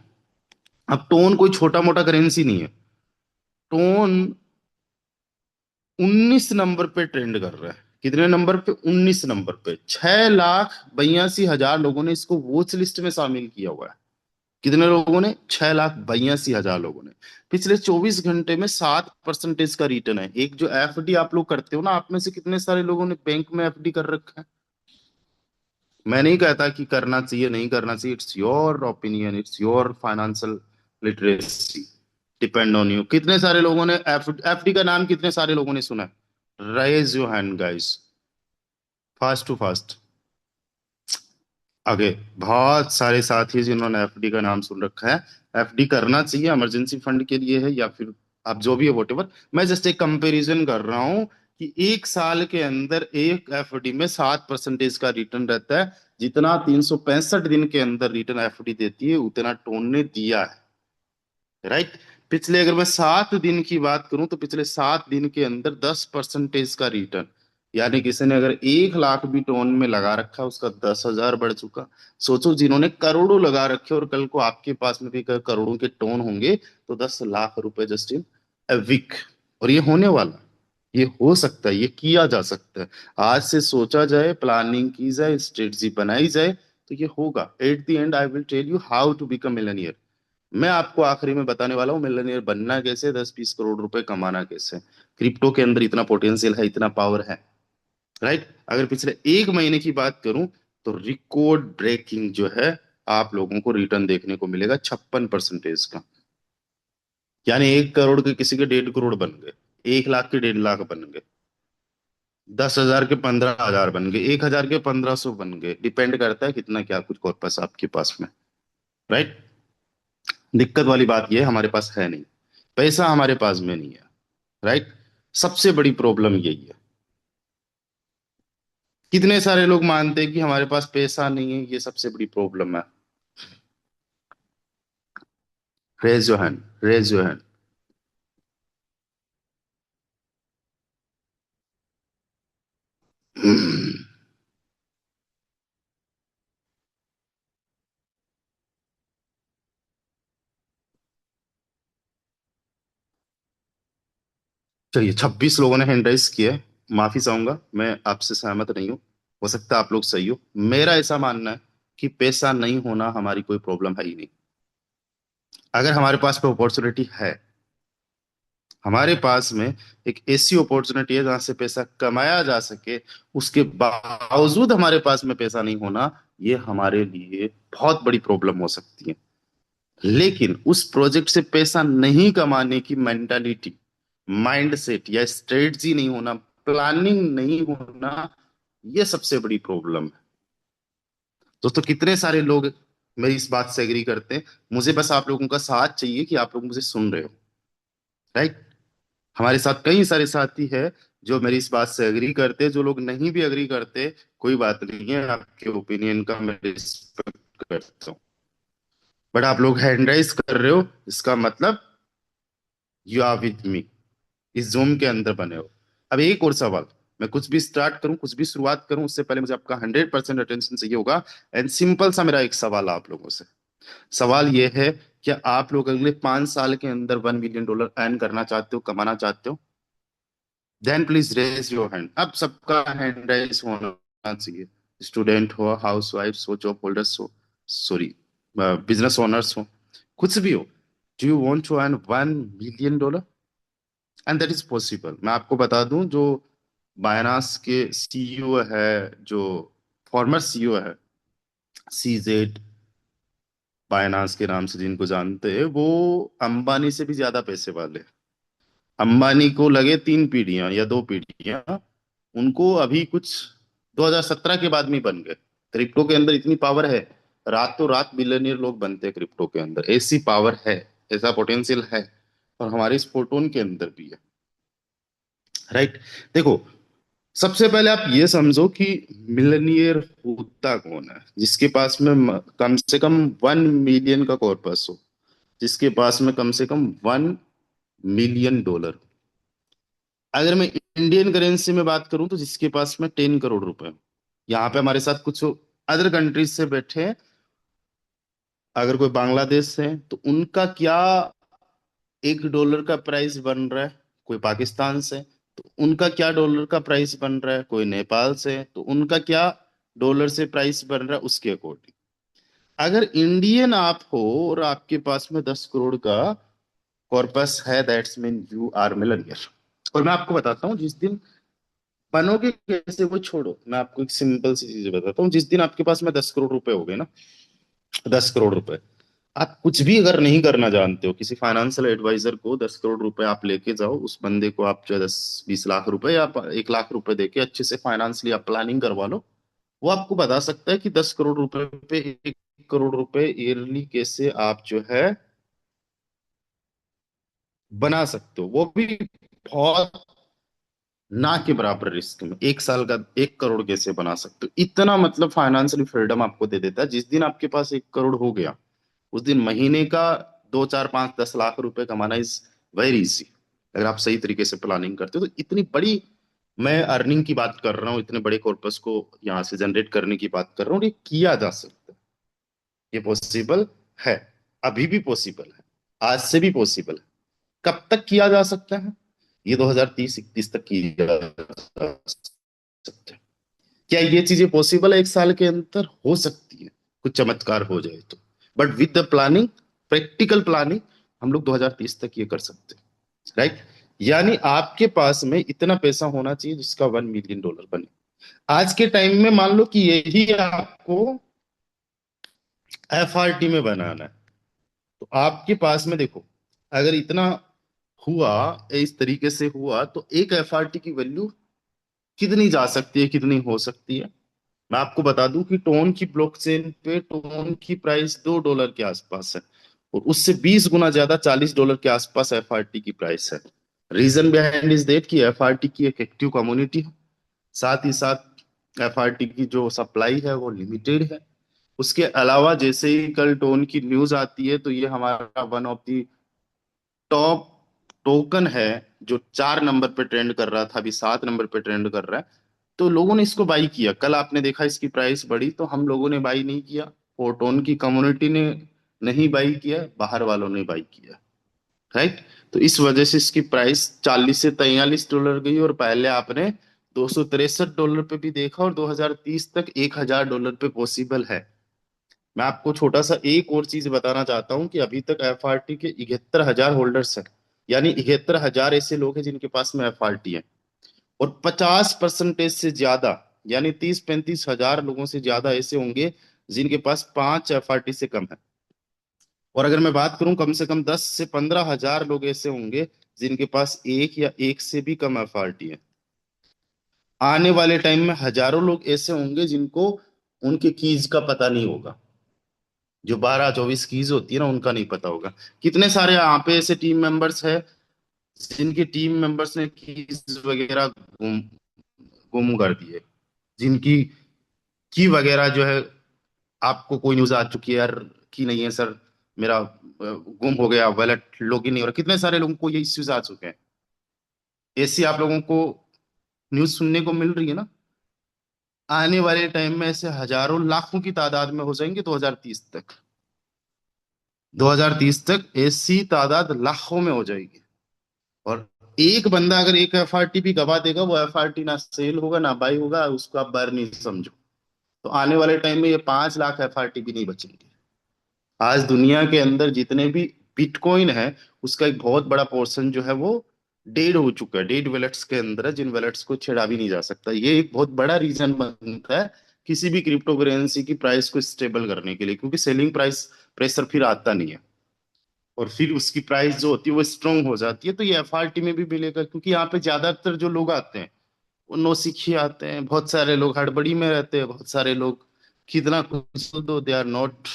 अब टोन कोई छोटा मोटा करेंसी नहीं है, टोन 19 नंबर पे ट्रेंड कर रहा है। कितने नंबर पे, 19 नंबर पे, 6,82,000 लोगों ने इसको वॉच लिस्ट में शामिल किया हुआ है। कितने लोगों ने, 6,82,000 लोगों ने। पिछले 24 घंटे में 7% का रिटर्न है। एक जो एफडी आप लोग करते हो ना, आप में से कितने सारे लोगों ने बैंक में एफडी कर रखा है। मैं नहीं कहता कि करना चाहिए नहीं करना चाहिए, it's your opinion, it's your financial literacy, depend on you. कितने सारे लोगों ने एफडी का नाम कितने सारे लोगों ने सुना है, raise your hand guys, fast to fast. आगे बहुत सारे साथी हैं जिन्होंने एफडी का नाम सुन रखा है। एफडी करना चाहिए, इमरजेंसी फंड के लिए है, या फिर आप जो भी है वोटेवर। मैं जस्ट एक कंपैरिजन कर रहा हूँ कि एक साल के अंदर एक एफडी में 7% का रिटर्न रहता है, जितना 365 दिन के अंदर रिटर्न एफडी देती है उतना टोन ने दिया है, राइट। पिछले अगर मैं 7 दिन की बात करूं तो पिछले 7 दिन के अंदर 10% का रिटर्न, यानी किसी ने अगर 1 लाख भी टोन में लगा रखा उसका 10,000 बढ़ चुका। सोचो जिन्होंने करोड़ों लगा रखे और कल को आपके पास में भी अगर करोड़ों के टोन होंगे तो 10 लाख रुपए जस्ट इन ए वीक। और ये होने वाला, ये हो सकता है, ये किया जा सकता है। आज से सोचा जाए, प्लानिंग की जाए, स्ट्रेटजी बनाई जाए तो ये होगा। At the end I will tell you how to become millionaire. मैं आपको आखिरी में बताने वाला हूँ मिलियनेयर बनना कैसे, 10-20 करोड़ रुपए कमाना कैसे। क्रिप्टो के अंदर इतना पोटेंशियल है, इतना पावर है। राइट। अगर पिछले 1 महीने की बात करूं तो रिकॉर्ड ब्रेकिंग जो है आप लोगों को रिटर्न देखने को मिलेगा 56% का। यानी 1 करोड़ के किसी के 1.5 करोड़ बन गए, 1 लाख के 1.5 लाख बन गए, 10,000 के 15,000 बन गए, 1,000 के 1,500 बन गए। डिपेंड करता है कितना क्या कुछ कॉर्पस आपके पास में। राइट। दिक्कत वाली बात यह है हमारे पास है नहीं, पैसा हमारे पास में नहीं है। राइट। सबसे बड़ी प्रॉब्लम यही है। कितने सारे लोग मानते हैं कि हमारे पास पैसा नहीं है, ये सबसे बड़ी प्रॉब्लम है। Raise your hand, raise your hand. चलिए 26 लोगों ने हैंड राइज किया है। माफी चाहूंगा, मैं आपसे सहमत नहीं हूँ। हो सकता है आप लोग सही हो। मेरा ऐसा मानना है कि पैसा नहीं होना हमारी कोई प्रॉब्लम है ही नहीं। अगर हमारे पास कोई अपॉर्चुनिटी है, हमारे पास में एक ऐसी अपॉर्चुनिटी है जहां से पैसा कमाया जा सके, उसके बावजूद हमारे पास में पैसा नहीं होना, ये हमारे लिए बहुत बड़ी प्रॉब्लम हो सकती है। लेकिन उस प्रोजेक्ट से पैसा नहीं कमाने की मेंटालिटी, माइंड सेट या स्ट्रेटजी नहीं होना, प्लानिंग नहीं होना, ये सबसे बड़ी प्रॉब्लम है। दोस्तों कितने सारे लोग मेरी इस बात से एग्री करते हैं। मुझे बस आप लोगों का साथ चाहिए कि आप लोग मुझे सुन रहे हो। राइट। हमारे साथ कई सारे साथी हैं जो मेरी इस बात से एग्री करते हैं। जो लोग नहीं भी एग्री करते, कोई बात नहीं है, आपके ओपिनियन का मैं रिस्पेक्ट करता हूँ। बट आप लोग हैंड राइज कर रहे हो, इसका मतलब यू आर विथ मी, इस जूम के अंदर बने हो। अब एक और सवाल, मैं कुछ भी स्टार्ट करूं, कुछ भी शुरुआत करूं, उससे पहले मुझे आपका 100% अटेंशन चाहिए होगा। एंड सिंपल सा मेरा एक सवाल आप लोगों से, सवाल ये है, क्या आप लोग अगले 5 साल के अंदर $1 मिलियन अर्न करना चाहते हो, कमाना चाहते हो? Then please raise your hand. अब सबका हैंड राइज होना चाहिए। स्टूडेंट हो, हाउस वाइफ हो, जॉब होल्डर्स हो, सॉरी, बिजनेस ओनर्स हो, कुछ भी हो। Do you want to earn $1 million? And that is possible. मैं आपको बता दूं, जो बायनांस के सीईओ है, जो फॉर्मर सीईओ है, सीजेड बायनांस के नाम से जिनको जानते हैं, वो अंबानी से भी ज्यादा पैसे वाले हैं। अंबानी को लगे 3 पीढ़ियां या 2 पीढ़ियां, उनको अभी कुछ 2017 के बाद में बन गए। क्रिप्टो के अंदर इतनी पावर है, रातों रात बिलियनियर लोग बनते हैं क्रिप्टो के अंदर। ऐसी पावर है, ऐसा पोटेंशियल है, और हमारे इस फोटोन के अंदर भी है। राइट। देखो, सबसे पहले आप ये समझो कि मिलनियर होता कौन है? जिसके पास में कम से कम 1 मिलियन का कॉर्पस हो, जिसके पास में कम से कम $1 मिलियन। अगर मैं इंडियन करेंसी में बात करूं तो जिसके पास में 10 करोड़ रुपए हो। यहाँ पे हमारे साथ कुछ अदर कंट्रीज से बैठे हैं। अगर कोई बांग्लादेश से है तो उनका क्या $1 का प्राइस बन रहा है, कोई पाकिस्तान से तो उनका क्या डॉलर का प्राइस बन रहा है, कोई नेपाल से तो उनका क्या डॉलर से प्राइस बन रहा है, उसके अकॉर्डिंग। अगर इंडियन आप हो और आपके पास में 10 करोड़ का कॉर्पस है, that's mean you are millionaire. और मैं आपको बताता हूँ, जिस दिन बनोगे कैसे वो छोड़ो, मैं आपको एक सिंपल सी चीज बताता हूँ। जिस दिन आपके पास में 10 करोड़ रुपए हो गए ना, 10 करोड़ रुपए, आप कुछ भी अगर नहीं करना जानते हो, किसी फाइनेंशियल एडवाइजर को 10 करोड़ रुपए आप लेके जाओ, उस बंदे को आप जो है 10-20 लाख रुपए या 1 लाख रुपए देके अच्छे से फाइनेंशियली आप प्लानिंग करवा लो। वो आपको बता सकता है कि 10 करोड़ रुपए पे 1 करोड़ रुपए ईयरली कैसे आप जो है बना सकते हो, वो भी बहुत ना के बराबर रिस्क में। 1 साल का 1 करोड़ कैसे बना सकते हो, इतना मतलब फाइनेंशियल फ्रीडम आपको दे देता है। जिस दिन आपके पास 1 करोड़ हो गया, उस दिन महीने का 2 4 5 10 लाख रुपए कमाना इज वेरी इजी, अगर आप सही तरीके से प्लानिंग करते हो तो। इतनी बड़ी मैं अर्निंग की बात कर रहा हूँ, इतने बड़े कॉर्पस को यहाँ से जनरेट करने की बात कर रहा हूँ, और ये किया जा सकता है, ये पॉसिबल है, अभी भी पॉसिबल है, आज से भी पॉसिबल है। कब तक किया जा सकता है? ये 2030-31 तक किया जा सकता है। क्या ये चीजें पॉसिबल है 1 साल के अंदर? हो सकती है, कुछ चमत्कार हो जाए तो। But with the planning, practical planning, हम लोग 2030 तक ये कर सकते हैं, राइट? यानी आपके पास में इतना पैसा होना चाहिए जिसका $1 मिलियन बने। आज के टाइम में मान लो कि यही आपको FRT में बनाना है, तो आपके पास में देखो, अगर इतना हुआ, इस तरीके से हुआ, तो एक FRT की वैल्यू कितनी जा सकती है, कितनी हो सकती है? मैं आपको बता दूं कि टोन की ब्लॉकचेन पे टोन की प्राइस $2 के आसपास है, और उससे 20 गुना ज्यादा, $40 के आसपास FRT की प्राइस है। रीजन बिहाइंड इज देट कि FRT की एक एक्टिव कम्युनिटी है, साथ ही साथ FRT की जो सप्लाई है वो लिमिटेड है। उसके अलावा जैसे ही कल टोन की न्यूज आती है, तो ये हमारा one of the top token है, जो 4 नंबर पे ट्रेंड कर रहा था, अभी 7 नंबर पे ट्रेंड कर रहा है। तो लोगों ने इसको बाई किया, कल आपने देखा इसकी प्राइस बढ़ी, तो हम लोगों ने बाई नहीं किया, फोटोन की कम्युनिटी ने नहीं बाई किया, बाहर वालों ने बाई किया, राइट? तो इस वजह से इसकी प्राइस 40 से $43 गई, और पहले आपने $263 पे भी देखा, और 2030 तक $1000 पे पॉसिबल है। मैं आपको छोटा सा एक और चीज बताना चाहता हूँ कि अभी तक FRT के 71,000 होल्डर्स हैं, यानी 71,000 ऐसे लोग हैं जिनके पास में FRT है, और 50% से ज्यादा, यानी 30-35 हजार लोगों से ज्यादा ऐसे होंगे जिनके पास 5 FRT से कम है। और अगर मैं बात करूं, कम से कम 10 से 15 हजार लोग ऐसे होंगे जिनके पास एक या एक से भी कम FRT है। आने वाले टाइम में हजारों लोग ऐसे होंगे जिनको उनके कीज का पता नहीं होगा, जो 12-24 कीज होती है ना, उनका नहीं पता होगा। कितने सारे यहाँ पे ऐसे टीम मेंबर्स है जिनके टीम मेंबर्स ने कीज वगैरह गुम गुम कर दिए, जिनकी की वगैरह जो है, आपको कोई न्यूज आ चुकी है यार कि नहीं है सर, मेरा गुम हो गया, वॉलेट लॉगिन नहीं हो रहा। कितने सारे लोगों को ये इश्यूज आ चुके हैं, ऐसी आप लोगों को न्यूज सुनने को मिल रही है ना। आने वाले टाइम में ऐसे हजारों लाखों की तादाद में हो जाएंगे 2030 तक। 2030 तक ऐसी तादाद लाखों में हो जाएगी, और एक बंदा अगर एक FRT भी गवा देगा, वो FRT ना सेल होगा ना बाई होगा, उसको आप बार नहीं समझो। तो आने वाले टाइम में ये 5 लाख FRT भी नहीं बचेंगे। आज दुनिया के अंदर जितने भी बिटकॉइन है, उसका एक बहुत बड़ा पोर्शन जो है वो डेड हो चुका है, डेड वैलेट्स के अंदर है, जिन वैलेट्स को छेड़ा भी नहीं जा सकता। ये एक बहुत बड़ा रीजन बनता है किसी भी क्रिप्टो करेंसी की प्राइस को स्टेबल करने के लिए, क्योंकि सेलिंग प्राइस प्रेशर फिर आता नहीं है, और फिर उसकी प्राइस जो होती है वो स्ट्रांग हो जाती है। तो ये FRT में भी मिलेगा, क्योंकि यहाँ पे ज्यादातर जो लोग आते हैं वो नौसिखिए आते हैं, बहुत सारे लोग हड़बड़ी में रहते हैं, बहुत सारे लोग कितना कुछ दो, they are not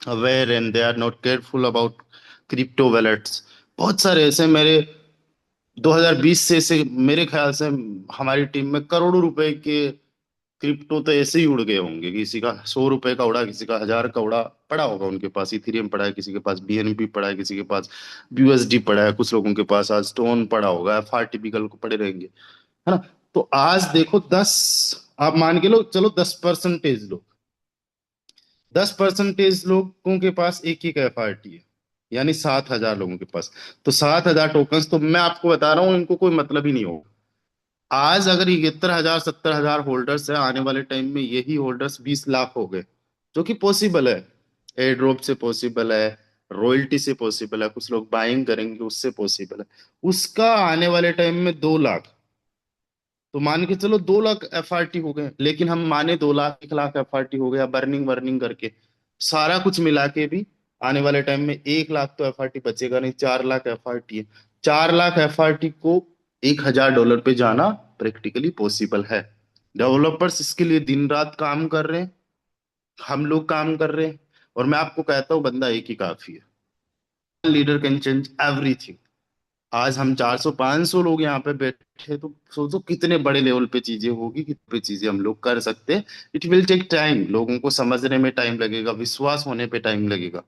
aware and they are not careful about crypto wallets. बहुत सारे ऐसे मेरे 2020 से ऐसे मेरे ख्याल से हमारी टीम में करोड़ों रुपए के क्रिप्टो तो ऐसे ही उड़ गए होंगे। किसी का 100 रुपए का उड़ा, किसी का 1000 का उड़ा, पड़ा होगा उनके पास इथेरियम पड़ा है, किसी के पास BNB पड़ा है, किसी के पास USD पड़ा है, कुछ लोगों के पास आज स्टोन पड़ा होगा, FRT टिपिकल को पड़े रहेंगे, है ना? तो आज देखो 10, आप मान के लो, चलो 10% लोग, 10% लोगों के पास एक एक FRT है, यानी 7,000 लोगों के पास। तो 7,000 टोकन्स, तो मैं आपको बता रहा हूँ इनको कोई मतलब ही नहीं होगा। आज अगर 71,000 70,000 होल्डर्स है, आने वाले टाइम में यही होल्डर्स 20 लाख हो गए, जो कि पॉसिबल है। एयर ड्रॉप से पॉसिबल है, रॉयल्टी से पॉसिबल है, कुछ लोग बाइंग करेंगे उससे पॉसिबल है। उसका आने वाले टाइम में 2 लाख, तो मान के चलो 2 लाख FRT हो गए, लेकिन हम माने 2 लाख 1 लाख FRT हो गया बर्निंग वर्निंग करके, सारा कुछ मिला के भी आने वाले टाइम में 1 लाख तो FRT बचेगा नहीं, 4 लाख FRT है। 4 लाख FRT को $1000 पे जाना प्रैक्टिकली पॉसिबल है। डेवलपर्स इसके लिए दिन रात काम कर रहे हैं, हम लोग काम कर रहे हैं, और मैं आपको कहता हूँ बंदा एक ही काफी है। Leader can change everything. आज हम 400-500 लोग यहाँ पे बैठे, तो सोचो कितने बड़े लेवल पे चीजें होगी, कितनी चीजें हम लोग कर सकते हैं। इट विल टेक टाइम, लोगों को समझने में टाइम लगेगा, विश्वास होने पे टाइम लगेगा,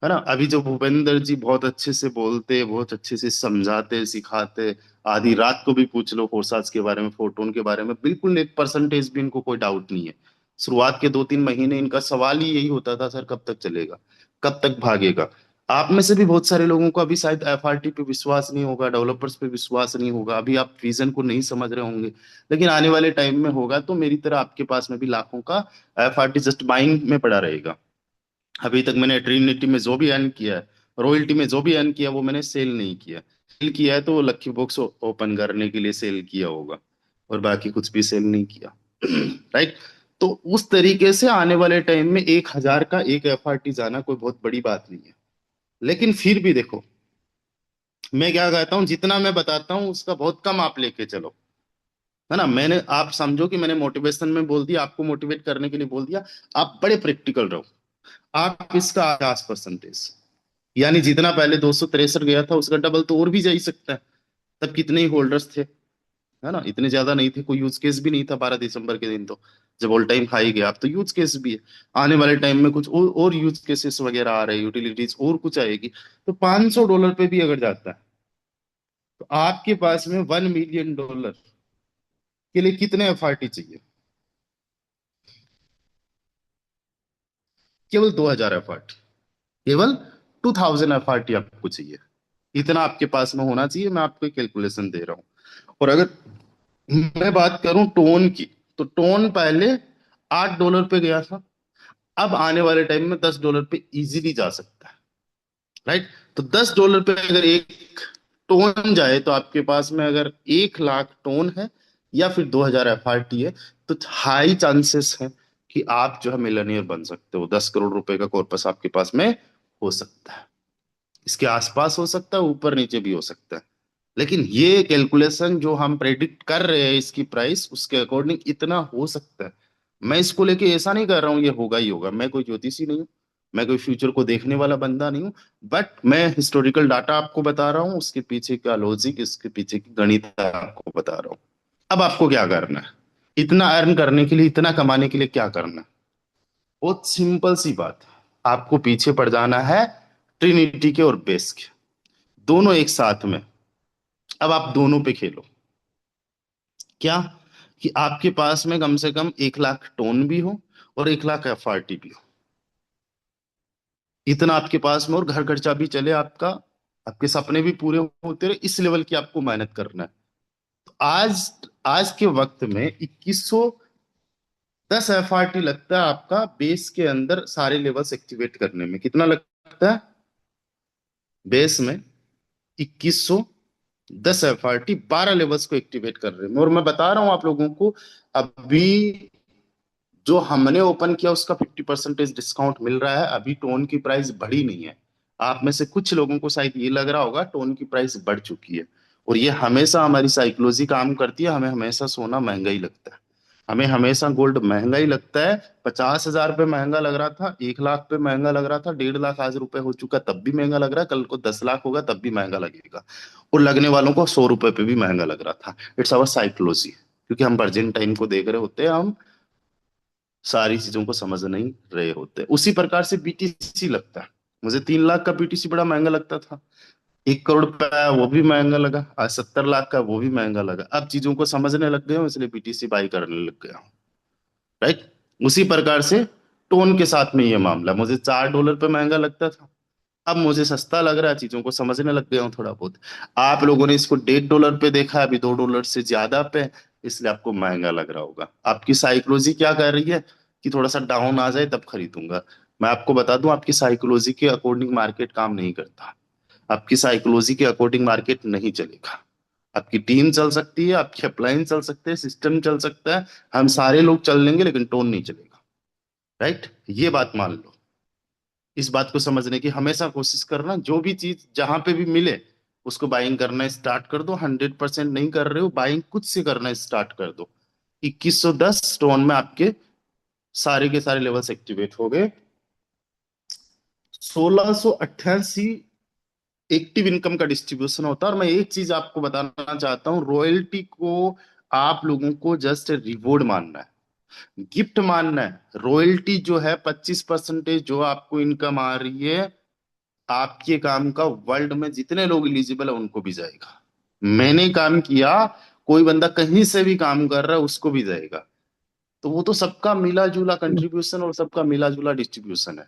है ना। अभी जो भूपेंद्र जी बहुत अच्छे से बोलते, बहुत अच्छे से समझाते सिखाते, आधी रात को भी पूछ लो फोर्साज के बारे में, फोटोन के बारे में, बिल्कुल 1% भी इनको कोई डाउट नहीं है। शुरुआत के 2-3 महीने इनका सवाल ही यही होता था, सर कब तक चलेगा, कब तक भागेगा। आप में से भी बहुत सारे लोगों को अभी शायद एफआरटी पे विश्वास नहीं होगा, डेवलपर्स पे विश्वास नहीं होगा, अभी आप विजन को नहीं समझ रहे होंगे, लेकिन आने वाले टाइम में होगा। तो मेरी तरह आपके पास में भी लाखों का एफआरटी जस्ट बाइंग में पड़ा रहेगा। अभी तक मैंने ट्रिनिटी में जो भी अर्न किया है, रॉयल्टी में जो भी अर्न किया, वो मैंने सेल नहीं किया। सेल किया है तो वो लक्की बॉक्स ओपन करने के लिए सेल किया होगा, और बाकी कुछ भी सेल नहीं किया। राइट। तो उस तरीके से आने वाले टाइम में 1,000 का एक एफआरटी जाना कोई बहुत बड़ी बात नहीं है। लेकिन फिर भी देखो, मैं क्या कहता हूँ, जितना मैं बताता हूँ उसका बहुत कम आप लेके चलो, है ना। मैंने, आप समझो कि मैंने मोटिवेशन में बोल दिया, आपको मोटिवेट करने के लिए बोल दिया। आप बड़े प्रैक्टिकल रहो। आप इसका 50%, यानी जितना पहले 263 गया था उसका डबल तो और भी जा ही सकता है। तब कितने ही होल्डर्स थे, है ना, इतने ज्यादा नहीं थे, कोई यूज केस भी नहीं था 12 दिसंबर के दिन तो, जब ऑल टाइम हाई गया। अब तो यूज केस भी है, आने वाले टाइम में कुछ और यूज केसेस वगैरह आ रहे हैं, यूटिलिटीज और कुछ आएगी। तो $500 पे भी अगर जाता है, तो आपके पास में $1 मिलियन के लिए कितने एफआरटी चाहिए? केवल 2,000 एफआरटी, केवल 2,000 एफआरटी आपको चाहिए। इतना आपके पास में होना चाहिए, मैं आपको कैलकुलेशन दे रहा हूँ। और अगर मैं बात करूं टोन की, तो टोन पहले $8 पे गया था, अब आने वाले टाइम में $10 पे इजीली जा सकता है। राइट। तो $10 पे अगर एक टोन जाए, तो आपके पास में अगर 1 लाख टोन है या फिर 2,000 एफआरटी है, तो हाई चांसेस है कि आप जो है मिलनियर बन सकते हो। ₹10 करोड़ का कॉर्पस आपके पास में हो सकता है। इसके आसपास हो सकता है, ऊपर नीचे भी हो सकता है। लेकिन ये कैलकुलेशन जो हम प्रेडिक्ट कर रहे हैं इसकी प्राइस, उसके अकॉर्डिंग इतना हो सकता है। मैं इसको लेके ऐसा नहीं कर रहा हूँ ये होगा ही होगा, मैं कोई ज्योतिषी नहीं हूँ, मैं कोई फ्यूचर को देखने वाला बंदा नहीं हूँ। बट मैं हिस्टोरिकल डाटा आपको बता रहा हूँ, उसके पीछे का लॉजिक, इसके पीछे की गणित आपको बता रहा हूँ। अब आपको क्या करना है, इतना अर्न करने के लिए, इतना कमाने के लिए क्या करना है? बहुत सिंपल सी बात है। आपको पीछे पड़ जाना है ट्रिनिटी के और बेस के, दोनों एक साथ में। अब आप दोनों पे खेलो। क्या? कि आपके पास में कम से कम 1 लाख टोन भी हो और 1 लाख एफआरटी भी हो, इतना आपके पास में, और घर खर्चा भी चले आपका, आपके सपने भी पूरे होते रहे, इस लेवल की आपको मेहनत करना है। तो आज, आज के वक्त में 2110 एफआरटी लगता है आपका बेस के अंदर सारे लेवल्स एक्टिवेट करने में। कितना लगता है बेस में? 2110 एफआरटी 12 लेवल्स को एक्टिवेट कर रहे हैं, और मैं बता रहा हूं आप लोगों को, अभी जो हमने ओपन किया उसका 50% डिस्काउंट मिल रहा है। अभी टोन की प्राइस बढ़ी नहीं है। आप में से कुछ लोगों को शायद ये लग रहा होगा टोन की प्राइस बढ़ चुकी है, और ये हमेशा हमारी साइकोलॉजी काम करती है। हमें हमेशा सोना महंगा ही लगता है, हमें हमेशा गोल्ड महंगा ही लगता है। 50,000 पे महंगा लग रहा था, 1 लाख पे महंगा लग रहा था, 1.5 लाख आज रुपए हो चुका तब भी महंगा लग रहा है, कल को 10 लाख होगा तब भी महंगा लगेगा, और लगने वालों को 100 रुपए पे भी महंगा लग रहा था। इट्स अवर साइकोलॉजी, क्योंकि हम वर्जिन टाइम को देख रहे होते हैं, हम सारी चीजों को समझ नहीं रहे होते। उसी प्रकार से बीटीसी लगता है। मुझे 3 लाख का बीटीसी बड़ा महंगा लगता था, 1 करोड़ पे आया वो भी महंगा लगा, आज 70 लाख का वो भी महंगा लगा। अब चीजों को समझने लग गए हूँ, इसलिए बीटीसी बाई करने लग गया हूँ। राइट। उसी प्रकार से टोन के साथ में ये मामला, मुझे $4 पे महंगा लगता था, अब मुझे सस्ता लग रहा है, चीजों को समझने लग गया हूँ थोड़ा बहुत। आप लोगों ने इसको $1.5 पे देखा है, अभी $2 से ज्यादा पे, इसलिए आपको महंगा लग रहा होगा। आपकी साइकोलॉजी क्या कर रही है कि थोड़ा सा डाउन आ जाए तब खरीदूंगा। मैं आपको बता दूं, आपकी साइकोलॉजी के अकॉर्डिंग मार्केट काम नहीं करता। आपकी साइकोलॉजी के अकॉर्डिंग मार्केट नहीं चलेगा। आपकी टीम चल सकती है, आपके अपलाइन चल सकते हैं, सिस्टम चल सकता है, हम सारे लोग चल लेंगे, लेकिन टोन नहीं चलेगा। राइट। ये बात मान लो। इस बात को समझने की हमेशा कोशिश करना, जो भी चीज जहां पे भी मिले उसको बाइंग करना स्टार्ट कर दो। 100% नहीं कर रहे हो बाइंग, कुछ से करना स्टार्ट कर दो। 2110 स्टोन में आपके सारे के सारे लेवल्स एक्टिवेट हो गए। 1688 एक्टिव इनकम का डिस्ट्रीब्यूशन होता है। और मैं एक चीज आपको बताना चाहता हूँ, रॉयल्टी को आप लोगों को जस्ट रिवॉर्ड मानना है, गिफ्ट मानना है। रॉयल्टी जो है 25% जो आपको इनकम आ रही है, आपके काम का वर्ल्ड में जितने लोग एलिजिबल है उनको भी जाएगा। मैंने काम किया, कोई बंदा कहीं से भी काम कर रहा है उसको भी जाएगा। तो वो तो सबका मिला जुला कंट्रीब्यूशन और सबका मिला जुला डिस्ट्रीब्यूशन है।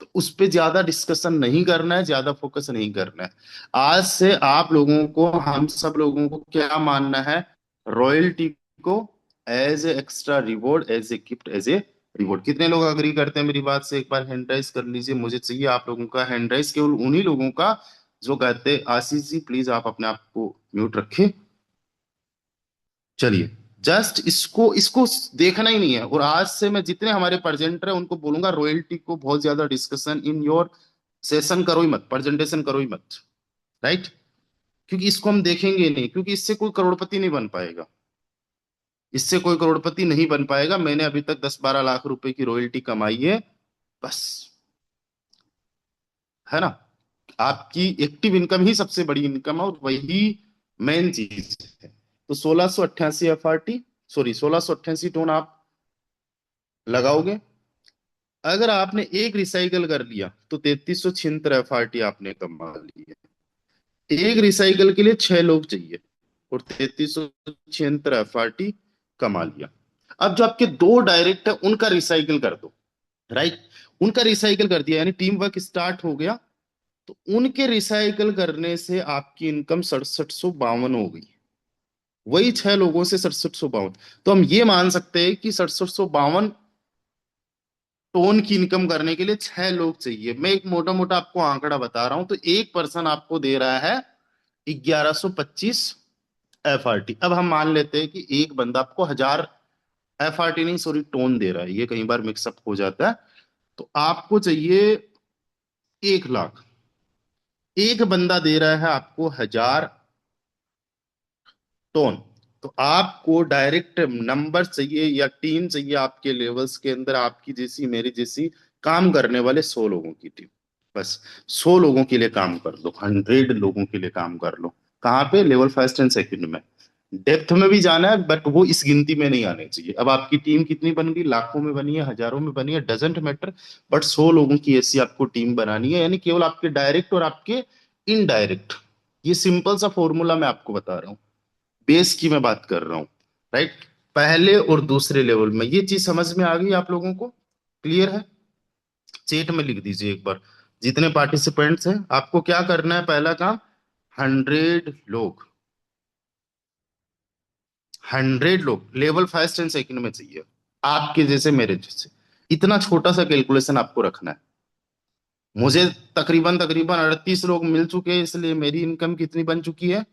तो उस पे ज्यादा डिस्कशन नहीं करना है, ज्यादा फोकस नहीं करना है। आज से आप लोगों को, हम सब लोगों को क्या मानना है? रॉयल्टी को as a extra reward, as a gift, as a reward. कितने लोग अग्री करते हैं मेरी बात से? एक बार हैंड राइज कर लीजिए, मुझे चाहिए आप लोगों का हैंड राइज, केवल उन्हीं लोगों का जो कहते हैं। आशीष जी प्लीज आप अपने आप को म्यूट रखें। चलिए, जस्ट इसको इसको देखना ही नहीं है। और आज से मैं जितने हमारे प्रेजेंटर है उनको बोलूंगा, रॉयल्टी को बहुत ज्यादा डिस्कशन इन योर सेशन करो ही मत, प्रेजेंटेशन करो ही मत। राइट? क्योंकि इसको हम देखेंगे नहीं, क्योंकि इससे कोई करोड़पति नहीं बन पाएगा। इससे कोई करोड़पति नहीं बन पाएगा। मैंने अभी तक 10-12 लाख रुपए की रॉयल्टी कमाई है, बस। है ना? आपकी एक्टिव इनकम ही सबसे बड़ी इनकम है और वही मेन चीज है। तो 1688 FRT, सॉरी 1688 टोन आप लगाओगे। अगर आपने एक रिसाइकल कर लिया तो 3376 FRT आपने कमा ली है। एक रिसाइकल के लिए 6 लोग चाहिए और 3376 FRT कमा लिया। अब जो आपके दो डायरेक्ट है उनका रिसाइकल कर दो। राइट? उनका रिसाइकल कर दिया यानी टीम वर्क स्टार्ट हो गया। तो उनके रिसाइकल करने से आपकी इनकम 6752 हो गई। वही 6 लोगों से 6752। तो हम ये मान सकते हैं कि 6752 टोन की इनकम करने के लिए 6 लोग चाहिए। मैं एक मोटा मोटा आपको आंकड़ा बता रहा हूं। तो एक पर्सन आपको दे रहा है 1125 FRT। अब हम मान लेते हैं कि एक बंदा आपको 1000 FRT, नहीं सॉरी टोन दे रहा है, ये कई बार मिक्सअप हो जाता है। तो आपको चाहिए 1 लाख। एक बंदा दे रहा है आपको 1000 टोन। तो आपको डायरेक्ट नंबर चाहिए या टीम चाहिए आपके लेवल्स के अंदर, आपकी जैसी मेरी जैसी काम करने वाले 100 लोगों की टीम। बस 100 लोगों के लिए काम कर लो, 100 लोगों के लिए काम कर लो। कहाँ पे? लेवल फर्स्ट एंड सेकंड में। डेप्थ में भी जाना है बट वो इस गिनती में नहीं आने चाहिए। अब आपकी टीम कितनी बन गई? लाखों में बनी है, हजारों में बनी है, डजेंट मैटर। बट 100 लोगों की ऐसी आपको टीम बनानी है, यानी केवल आपके डायरेक्ट और आपके इनडायरेक्ट। ये सिंपल सा फॉर्मूला मैं आपको बता रहा हूँ, बेस की मैं बात कर रहा हूँ। राइट? पहले और दूसरे लेवल में ये चीज समझ में आ गई आप लोगों को? क्लियर है? चेट में लिख दीजिए एक बार, जितने पार्टिसिपेंट्स हैं। आपको क्या करना है? पहला काम, 100 लोग, 100 लोग लेवल फर्स्ट एंड सेकंड में चाहिए, आपके जैसे मेरे जैसे। इतना छोटा सा कैलकुलेशन आपको रखना है। मुझे तकरीबन तकरीबन 38 लोग मिल चुके हैं, इसलिए मेरी इनकम कितनी बन चुकी है?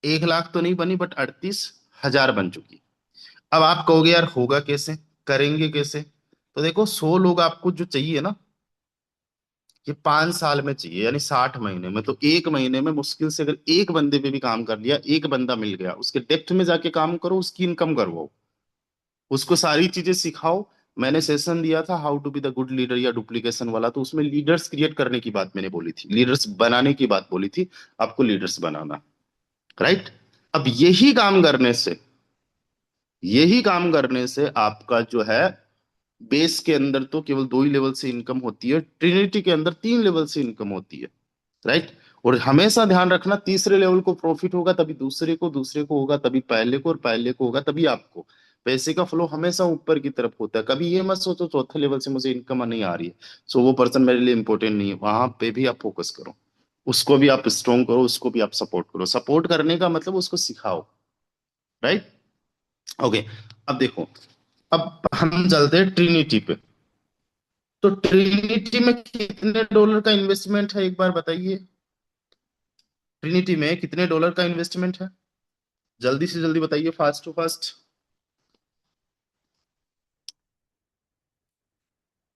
1 लाख तो नहीं बनी बट 38,000 बन चुकी। अब आप कहोगे यार होगा कैसे, करेंगे कैसे? तो देखो, 100 लोग आपको जो चाहिए ना, ये 5 साल में चाहिए, यानी 60 महीने में। तो एक महीने में मुश्किल से अगर एक बंदे पे भी काम कर लिया, एक बंदा मिल गया, उसके डेप्थ में जाके काम करो, उसकी इनकम करवाओ, उसको सारी चीजें सिखाओ। मैंने सेशन दिया था how to be the good leader या डुप्लीकेशन वाला, तो उसमें लीडर्स क्रिएट करने की बात मैंने बोली थी, लीडर्स बनाने की बात बोली थी। आपको लीडर्स बनाना। राइट? अब यही काम करने से आपका जो है, बेस के अंदर तो केवल 2 ही लेवल से इनकम होती है, ट्रिनिटी के अंदर 3 लेवल से इनकम होती है। राइट? और हमेशा ध्यान रखना, तीसरे लेवल को प्रॉफिट होगा तभी दूसरे को, दूसरे को होगा तभी पहले को, और पहले को होगा तभी आपको। पैसे का फ्लो हमेशा ऊपर की तरफ होता है। कभी ये मत सोचो चौथे लेवल से मुझे इनकम नहीं आ रही है, सो वो पर्सन मेरे लिए इंपॉर्टेंट नहीं है। वहां पे भी आप फोकस करो, उसको भी आप स्ट्रोंग करो, उसको भी आप सपोर्ट करो। सपोर्ट करने का मतलब उसको सिखाओ। राइट? ओके। अब देखो, अब हम चलते हैं ट्रिनिटी पे। तो ट्रिनिटी में कितने डॉलर का इन्वेस्टमेंट है, एक बार बताइए। ट्रिनिटी में कितने डॉलर का इन्वेस्टमेंट है? जल्दी से जल्दी बताइए, फास्ट टू फास्ट।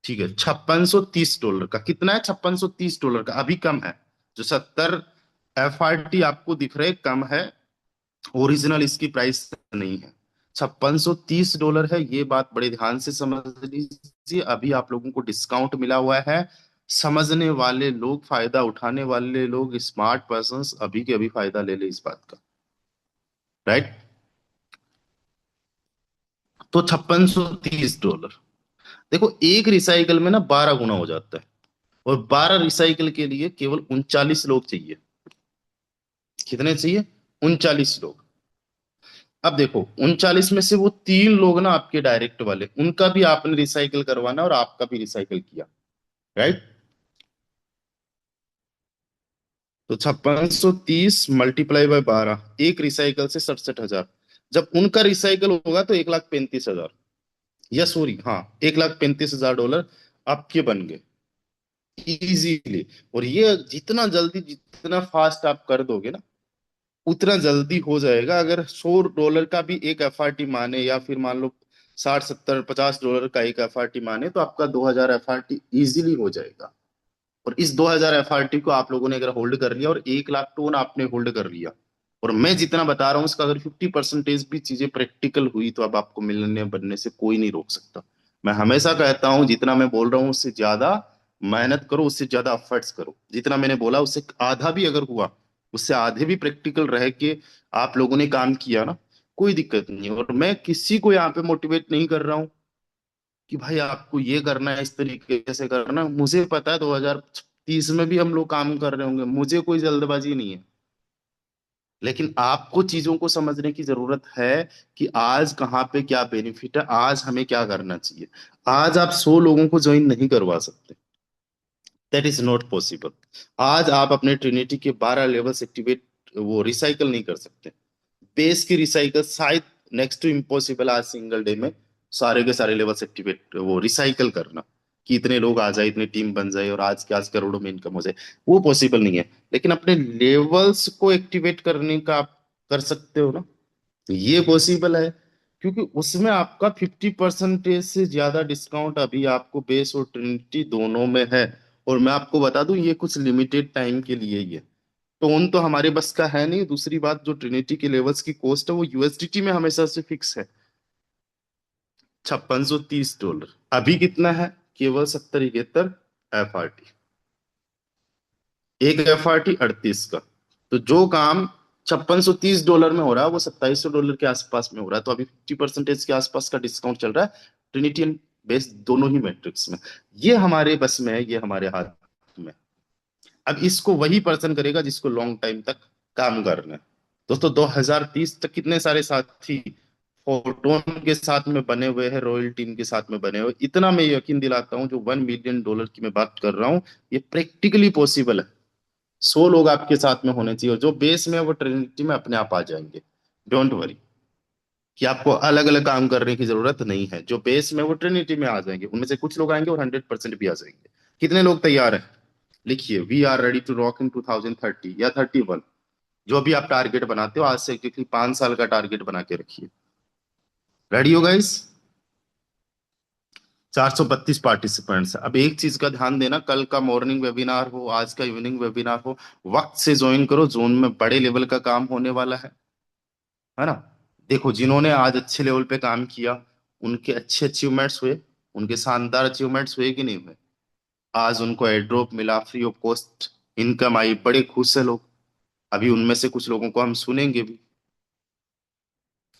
ठीक है, $5630 का। कितना है? $5630 का। अभी कम है, जो 70 FRT आपको दिख रहे कम है। ओरिजिनल इसकी प्राइस नहीं है, $5630 है। ये बात बड़े ध्यान से समझ लीजिए। अभी आप लोगों को डिस्काउंट मिला हुआ है। समझने वाले लोग, फायदा उठाने वाले लोग, स्मार्ट पर्सन्स अभी के अभी फायदा ले ले इस बात का। राइट? तो $5630। देखो, एक रिसाइकल में ना 12 गुना हो जाता है। और 12 रिसाइकल के लिए केवल 39 लोग चाहिए। कितने चाहिए? 39 लोग। अब देखो 39 में से वो 3 लोग ना आपके डायरेक्ट वाले, उनका भी आपने रिसाइकल करवाना और आपका भी रिसाइकल किया, राइट? तो 5630 × 12, एक रिसाइकल से 67,000। जब उनका रिसाइकल होगा तो 1,35,000, या सॉरी हाँ, $1,35,000 आपके बन गए इजीली। और ये जितना जल्दी जितना फास्ट आप कर दोगे ना, उतना जल्दी हो जाएगा। अगर $100 का भी एक एफआरटी माने, या फिर मान लो 60 70 50 डॉलर का एक एफआरटी माने, तो आपका 2,000 एफआरटी इजीली हो जाएगा। और इस 2,000 एफआरटी को आप लोगों ने अगर होल्ड कर लिया, और 1 लाख टन आपने होल्ड कर लिया, और मैं जितना बता रहा हूँ उसका अगर 50% भी चीजें प्रैक्टिकल हुई, तो अब आपको मिलने बनने से कोई नहीं रोक सकता। मैं हमेशा कहता हूँ जितना मैं बोल रहा हूँ उससे ज्यादा मेहनत करो, उससे ज्यादा एफर्ट्स करो। जितना मैंने बोला उससे आधा भी अगर हुआ, उससे आधे भी प्रैक्टिकल रह के आप लोगों ने काम किया ना, कोई दिक्कत नहीं है। और मैं किसी को यहाँ पे मोटिवेट नहीं कर रहा हूँ कि भाई आपको ये करना है, इस तरीके से करना है। मुझे पता है 2030 में भी हम लोग काम कर रहे होंगे, मुझे कोई जल्दबाजी नहीं है। लेकिन आपको चीजों को समझने की जरूरत है कि आज कहाँ पे क्या बेनिफिट है, आज हमें क्या करना चाहिए। आज आप 100 लोगों को ज्वाइन नहीं करवा सकते, दैट इज नॉट पॉसिबल। आज आप अपने ट्रिनिटी के 12 लेवल्स एक्टिवेट, वो रिसाइकल नहीं कर सकते। बेस की रिसाइकल शायद नेक्स्ट टू इम्पॉसिबल, आज सिंगल डे में सारे के सारे लेवल्स एक्टिवेट, वो रिसाइकल करना, कि इतने लोग आ जाए, इतनी टीम बन जाए और आज के आज करोड़ों में इनकम हो जाए, वो पॉसिबल नहीं है। लेकिन अपने लेवल्स को एक्टिवेट करने का आप कर सकते हो ना, तो ये पॉसिबल है। क्योंकि उसमें आपका 50% से ज्यादा डिस्काउंट अभी आपको बेस और ट्रिनिटी दोनों में है। और मैं आपको बता दूं ये कुछ लिमिटेड टाइम के लिए ही है। टोन तो हमारे बस का है नहीं। दूसरी बात, जो ट्रिनिटी के लेवल्स की कॉस्ट है वो यूएसडीटी में हमेशा से फिक्स है, $5630। अभी कितना है? केवल 70 71 एफ आर टी, एक एफ आर टी 38 का। तो जो काम $5630 में हो रहा है वो $2700 के आसपास में हो रहा है। तो अभी 50% के आसपास का डिस्काउंट चल रहा है ट्रिनिटी एंड बेस दोनों ही मैट्रिक्स में। ये हमारे बस में है, ये हमारे हाथ में। अब इसको वही पर्सन करेगा जिसको लॉन्ग टाइम तक काम करना है। दोस्तों 2030 तक कितने सारे साथी फोटोन के साथ में बने हुए हैं, रॉयल टीम के साथ में बने हुए। इतना मैं यकीन दिलाता हूँ, जो $1 मिलियन की मैं बात कर रहा हूँ, ये प्रैक्टिकली पॉसिबल है। 100 लोग आपके साथ में होने चाहिए, और जो बेस में है वो ट्रिनिटी में अपने आप आ जाएंगे। डोंट वरी कि आपको अलग अलग काम करने की जरूरत नहीं है। जो बेस में है वो ट्रिनिटी में आ जाएंगे, उनमें से कुछ लोग आएंगे और 100% भी आ जाएंगे। कितने लोग तैयार हैं? लिखिए, we are ready to rock in 2030 या 31। जो भी आप टारगेट बनाते हो आज से एग्जैक्टली 5 साल का टारगेट बना के रखिए। रेडी हो गाइस? 432 पार्टिसिपेंट्स। अब एक चीज का ध्यान देना, कल का मॉर्निंग वेबिनार हो, आज का इवनिंग वेबिनार हो, वक्त से ज्वाइन करो। जोन में बड़े लेवल का काम होने वाला है ना? देखो जिन्होंने आज अच्छे लेवल पे काम किया, उनके अच्छे अचीवमेंट्स हुए, उनके शानदार अचीवमेंट्स हुए कि नहीं हुए? आज उनको एयरड्रॉप मिला, फ्री ऑफ कॉस्ट इनकम आई, बड़े खुश है लोग। अभी उनमें से कुछ लोगों को हम सुनेंगे भी।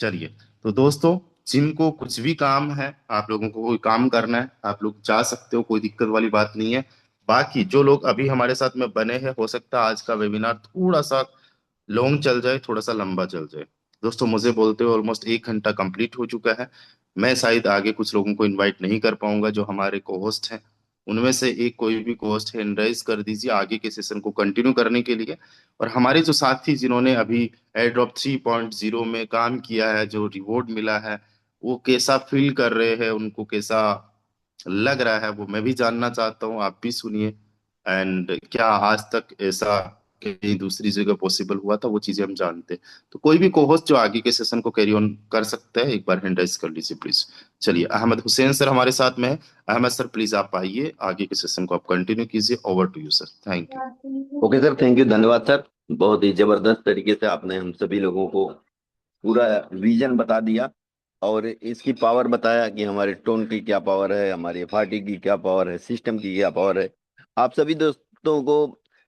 चलिए, तो दोस्तों जिनको कुछ भी काम है, आप लोगों को कोई काम करना है, आप लोग जा सकते हो, कोई दिक्कत वाली बात नहीं है। बाकी जो लोग अभी हमारे साथ में बने हैं, हो सकता है आज का वेबिनार थोड़ा सा लॉन्ग चल जाए, थोड़ा सा लंबा चल जाए। दोस्तों मुझे बोलते हुए ऑलमोस्ट 1 घंटा कंप्लीट हो चुका है। मैं शायद आगे कुछ लोगों को इनवाइट नहीं कर पाऊंगा जो हमारे को होस्ट हैं। उनमें से एक कोई भी को होस्ट हैंड राइज कर दीजिए आगे के सेशन को कंटिन्यू करने के लिए। और हमारे जो साथी जिन्होंने अभी एयर ड्रॉप 3.0 में काम किया है, जो रिवॉर्ड मिला है, वो कैसा फील कर रहे हैं, उनको कैसा लग रहा है, वो मैं भी जानना चाहता हूँ। आप भी सुनिए। एंड क्या आज तक ऐसा कहीं दूसरी जगह पॉसिबल हुआ था, वो चीजें हम जानते हैं। तो कोई भी कोहोस्ट जो आगे के सेशन को कैरी ऑन कर सकता है, एक बार हैंड राइज कर लीजिए प्लीज। चलिए, अहमद हुसैन सर हमारे साथ में है। अहमद सर प्लीज आप आइए, आगे के सेशन को आप कंटिन्यू कीजिए। Over to you sir, thank you. Okay sir, thank you, धन्यवाद सर। बहुत ही जबरदस्त तरीके से आपने हम सभी लोगों को पूरा विजन बता दिया और इसकी पावर बताया कि हमारे टोन की क्या पावर है, हमारी एफआरटी की क्या पावर है, सिस्टम की क्या पावर है। आप सभी दोस्तों को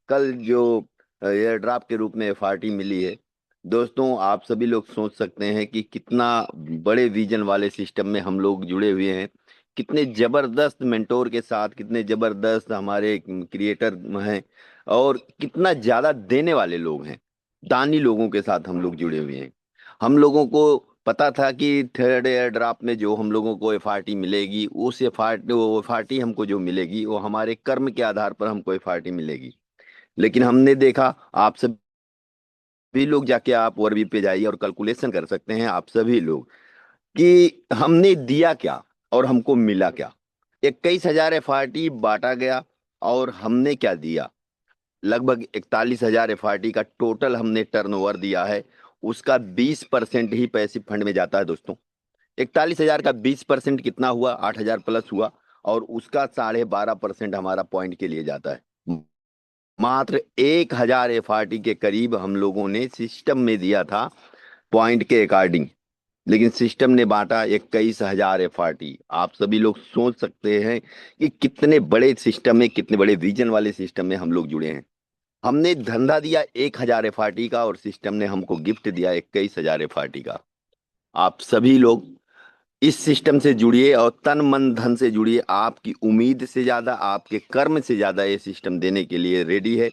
कल जो एयर ड्राफ्ट के रूप में एफआरटी मिली है, दोस्तों आप सभी लोग सोच सकते हैं कि कितना बड़े विजन वाले सिस्टम में हम लोग जुड़े हुए हैं, कितने जबरदस्त मेंटोर के साथ, कितने जबरदस्त हमारे क्रिएटर हैं, और कितना ज्यादा देने वाले लोग हैं, दानी लोगों के साथ हम लोग जुड़े हुए हैं। हम लोगों को पता था कि थर्ड एयर ड्राफ्ट में जो हम लोगों को एफआरटी मिलेगी, उस एफआरटी, वो एफआरटी हमको जो मिलेगी वो हमारे कर्म के आधार पर हमको एफआरटी मिलेगी। लेकिन हमने देखा, आप सभी लोग जाके आप वर्बी पे जाइए और कैलकुलेशन कर सकते हैं आप सभी लोग, कि हमने दिया क्या और हमको मिला क्या। 21,000 एफआरटी बांटा गया, और हमने क्या दिया? लगभग 41,000 एफआरटी का टोटल हमने टर्नओवर दिया है। उसका 20% ही पैसिव फंड में जाता है दोस्तों। 41,000 का 20% कितना हुआ? 8,000 प्लस हुआ। और उसका 12.5% हमारा पॉइंट के लिए जाता है। मात्र 1,000 एफआरटी के करीब हम लोगों ने सिस्टम में दिया था पॉइंट के अकॉर्डिंग, लेकिन सिस्टम ने बांटा 21,000 एफआरटी। आप सभी लोग सोच सकते हैं कि कितने बड़े सिस्टम में, कितने बड़े विजन वाले सिस्टम में हम लोग जुड़े हैं। हमने धंधा दिया 1,000 एफआरटी का, और सिस्टम ने हमको गिफ्ट दिया 21,000 एफआरटी का। आप सभी लोग इस सिस्टम से जुड़िए और तन मन धन से जुड़िए। आपकी उम्मीद से ज्यादा, आपके कर्म से ज्यादा ये सिस्टम देने के लिए रेडी है।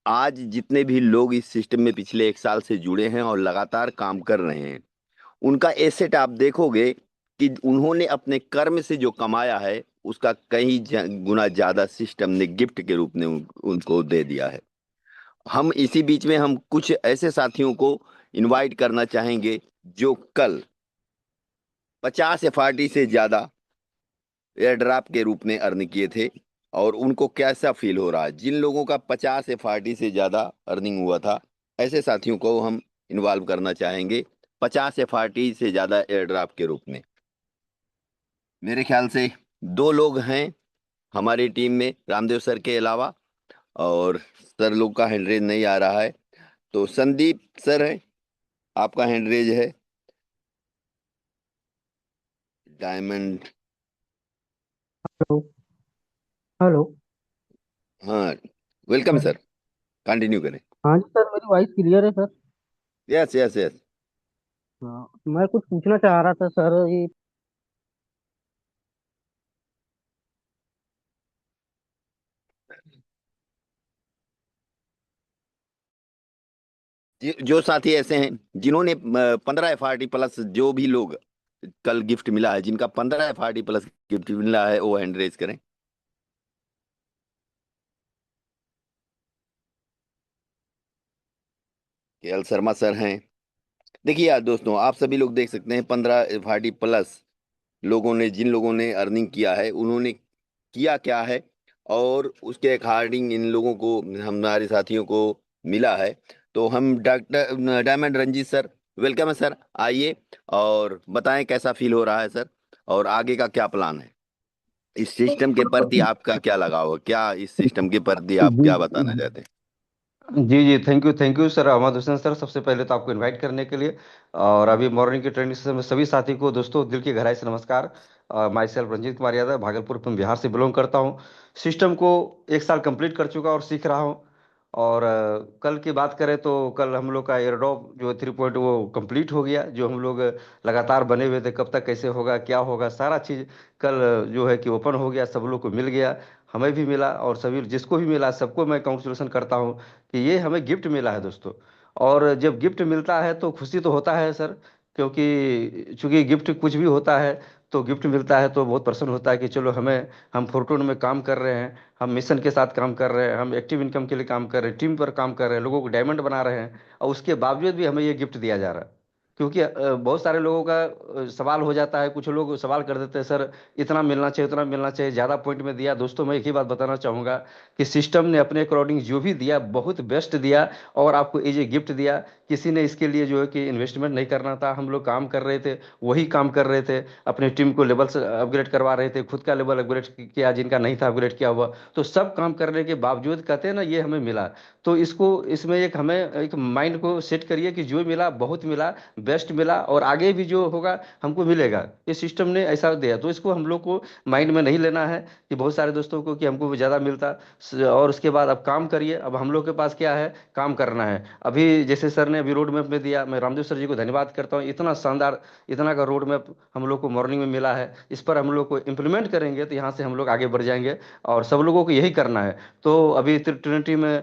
आज जितने भी लोग इस सिस्टम में पिछले 1 साल से जुड़े हैं और लगातार काम कर रहे हैं, उनका एसेट आप देखोगे कि उन्होंने अपने कर्म से जो कमाया है उसका कई गुना ज्यादा सिस्टम ने गिफ्ट के रूप में उनको दे दिया है। हम इसी बीच में हम कुछ ऐसे साथियों को इनवाइट करना चाहेंगे जो कल 50 एफआरटी से ज्यादा एयर ड्राफ्ट के रूप में अर्न किए थे, और उनको कैसा फील हो रहा है। जिन लोगों का 50 एफआरटी से ज्यादा अर्निंग हुआ था, ऐसे साथियों को हम इन्वॉल्व करना चाहेंगे 50 एफआरटी से ज्यादा एयर ड्राफ्ट के रूप में। मेरे ख्याल से 2 लोग हैं हमारी टीम में रामदेव सर के अलावा, और सर लोग का हैंड रेज नहीं आ रहा है। तो संदीप सर है, आपका हैंड रेज है। डायमंड। हेलो। हेलो। हाँ, वेलकम हाँ सर, कंटिन्यू करें। हाँ जी सर, मेरी वॉइस क्लियर है सर। Yes yes yes. हाँ, मैं कुछ पूछना चाह रहा था सर। ये जो साथी ऐसे हैं जिन्होंने 15 एफआरटी प्लस, जो भी लोग कल गिफ्ट मिला है, जिनका 15 एफआरटी प्लस गिफ्ट मिला है, वो हैंड रेज करें। केएल शर्मा सर हैं। देखिए यार दोस्तों, आप सभी लोग देख सकते हैं 15 एफआरटी प्लस लोगों ने, जिन लोगों ने अर्निंग किया है, उन्होंने किया क्या है, और उसके अकॉर्डिंग इन लोगों को, हमारे साथियों को मिला है। तो हम doctor diamond Ranjit sir, welcome है सर, आइए और बताएं कैसा फील हो रहा है सर, और आगे का क्या प्लान है। इस सिस्टम के प्रति आपका क्या लगाव है, क्या इस सिस्टम के प्रति आप जी क्या बताना चाहते हैं? जी जी, thank you sir, Ahmed Hussain sir, सबसे पहले तो आपको इनवाइट करने के लिए। और अभी मॉर्निंग की ट्रेनिंग से मैं सभी साथी को, दोस्तों, दिल की गहराई से नमस्कार। माई सेल्फ रंजीत कुमार यादव, भागलपुर में बिहार से बिलोंग करता हूँ। सिस्टम को 1 साल कंप्लीट कर चुका और सीख रहा हूँ। और कल की बात करें तो कल हम लोग का एयरड्रॉप जो 3 पॉइंट वो कंप्लीट हो गया, जो हम लोग लगातार बने हुए थे, कब तक कैसे होगा क्या होगा सारा चीज़ कल जो है कि ओपन हो गया, सब लोग को मिल गया। हमें भी मिला, और सभी जिसको भी मिला सबको मैं कॉन्ग्रेचुलेसन करता हूँ कि ये हमें गिफ्ट मिला है दोस्तों। और जब गिफ्ट मिलता है तो खुशी तो होता है सर, क्योंकि चूंकि गिफ्ट कुछ भी होता है, तो गिफ्ट मिलता है तो बहुत प्रसन्न होता है कि चलो हमें, हम फोरटून में काम कर रहे हैं, हम मिशन के साथ काम कर रहे हैं, हम एक्टिव इनकम के लिए काम कर रहे हैं, टीम पर काम कर रहे हैं, लोगों को डायमंड बना रहे हैं, और उसके बावजूद भी हमें ये गिफ्ट दिया जा रहा है। क्योंकि बहुत सारे लोगों का सवाल हो जाता है, कुछ लोग सवाल कर देते हैं सर, इतना मिलना चाहिए, उतना मिलना चाहिए, ज़्यादा पॉइंट में दिया। दोस्तों, मैं एक ही बात बताना चाहूँगा कि सिस्टम ने अपने अकॉर्डिंग जो भी दिया बहुत बेस्ट दिया, और आपको एज ए गिफ्ट दिया। किसी ने इसके लिए जो है कि इन्वेस्टमेंट नहीं करना था, हम लोग काम कर रहे थे, वही काम कर रहे थे, अपने टीम को लेवल से अपग्रेड करवा रहे थे, खुद का लेवल अपग्रेड किया जिनका नहीं था अपग्रेड किया हुआ, तो सब काम करने के बावजूद कहते हैं ना ये हमें मिला। तो इसको, इसमें एक हमें एक माइंड को सेट करिए कि जो मिला बहुत मिला, बेस्ट मिला और आगे भी जो होगा हमको मिलेगा। ये सिस्टम ने ऐसा दिया, तो इसको हम लोग को माइंड में नहीं लेना है कि बहुत सारे दोस्तों को कि हमको ज़्यादा मिलता। और उसके बाद अब काम करिए। अब हम लोग के पास क्या है, काम करना है। अभी जैसे सर ने अभी रोड मैप में दिया, मैं रामदेव सर जी को धन्यवाद करता हूँ। इतना शानदार, इतना का रोड मैप हम लोग को मॉर्निंग में मिला है। इस पर हम लोग को इम्प्लीमेंट करेंगे तो यहाँ से हम लोग आगे बढ़ जाएंगे, और सब लोगों को यही करना है। तो अभी ट्रिनिटी में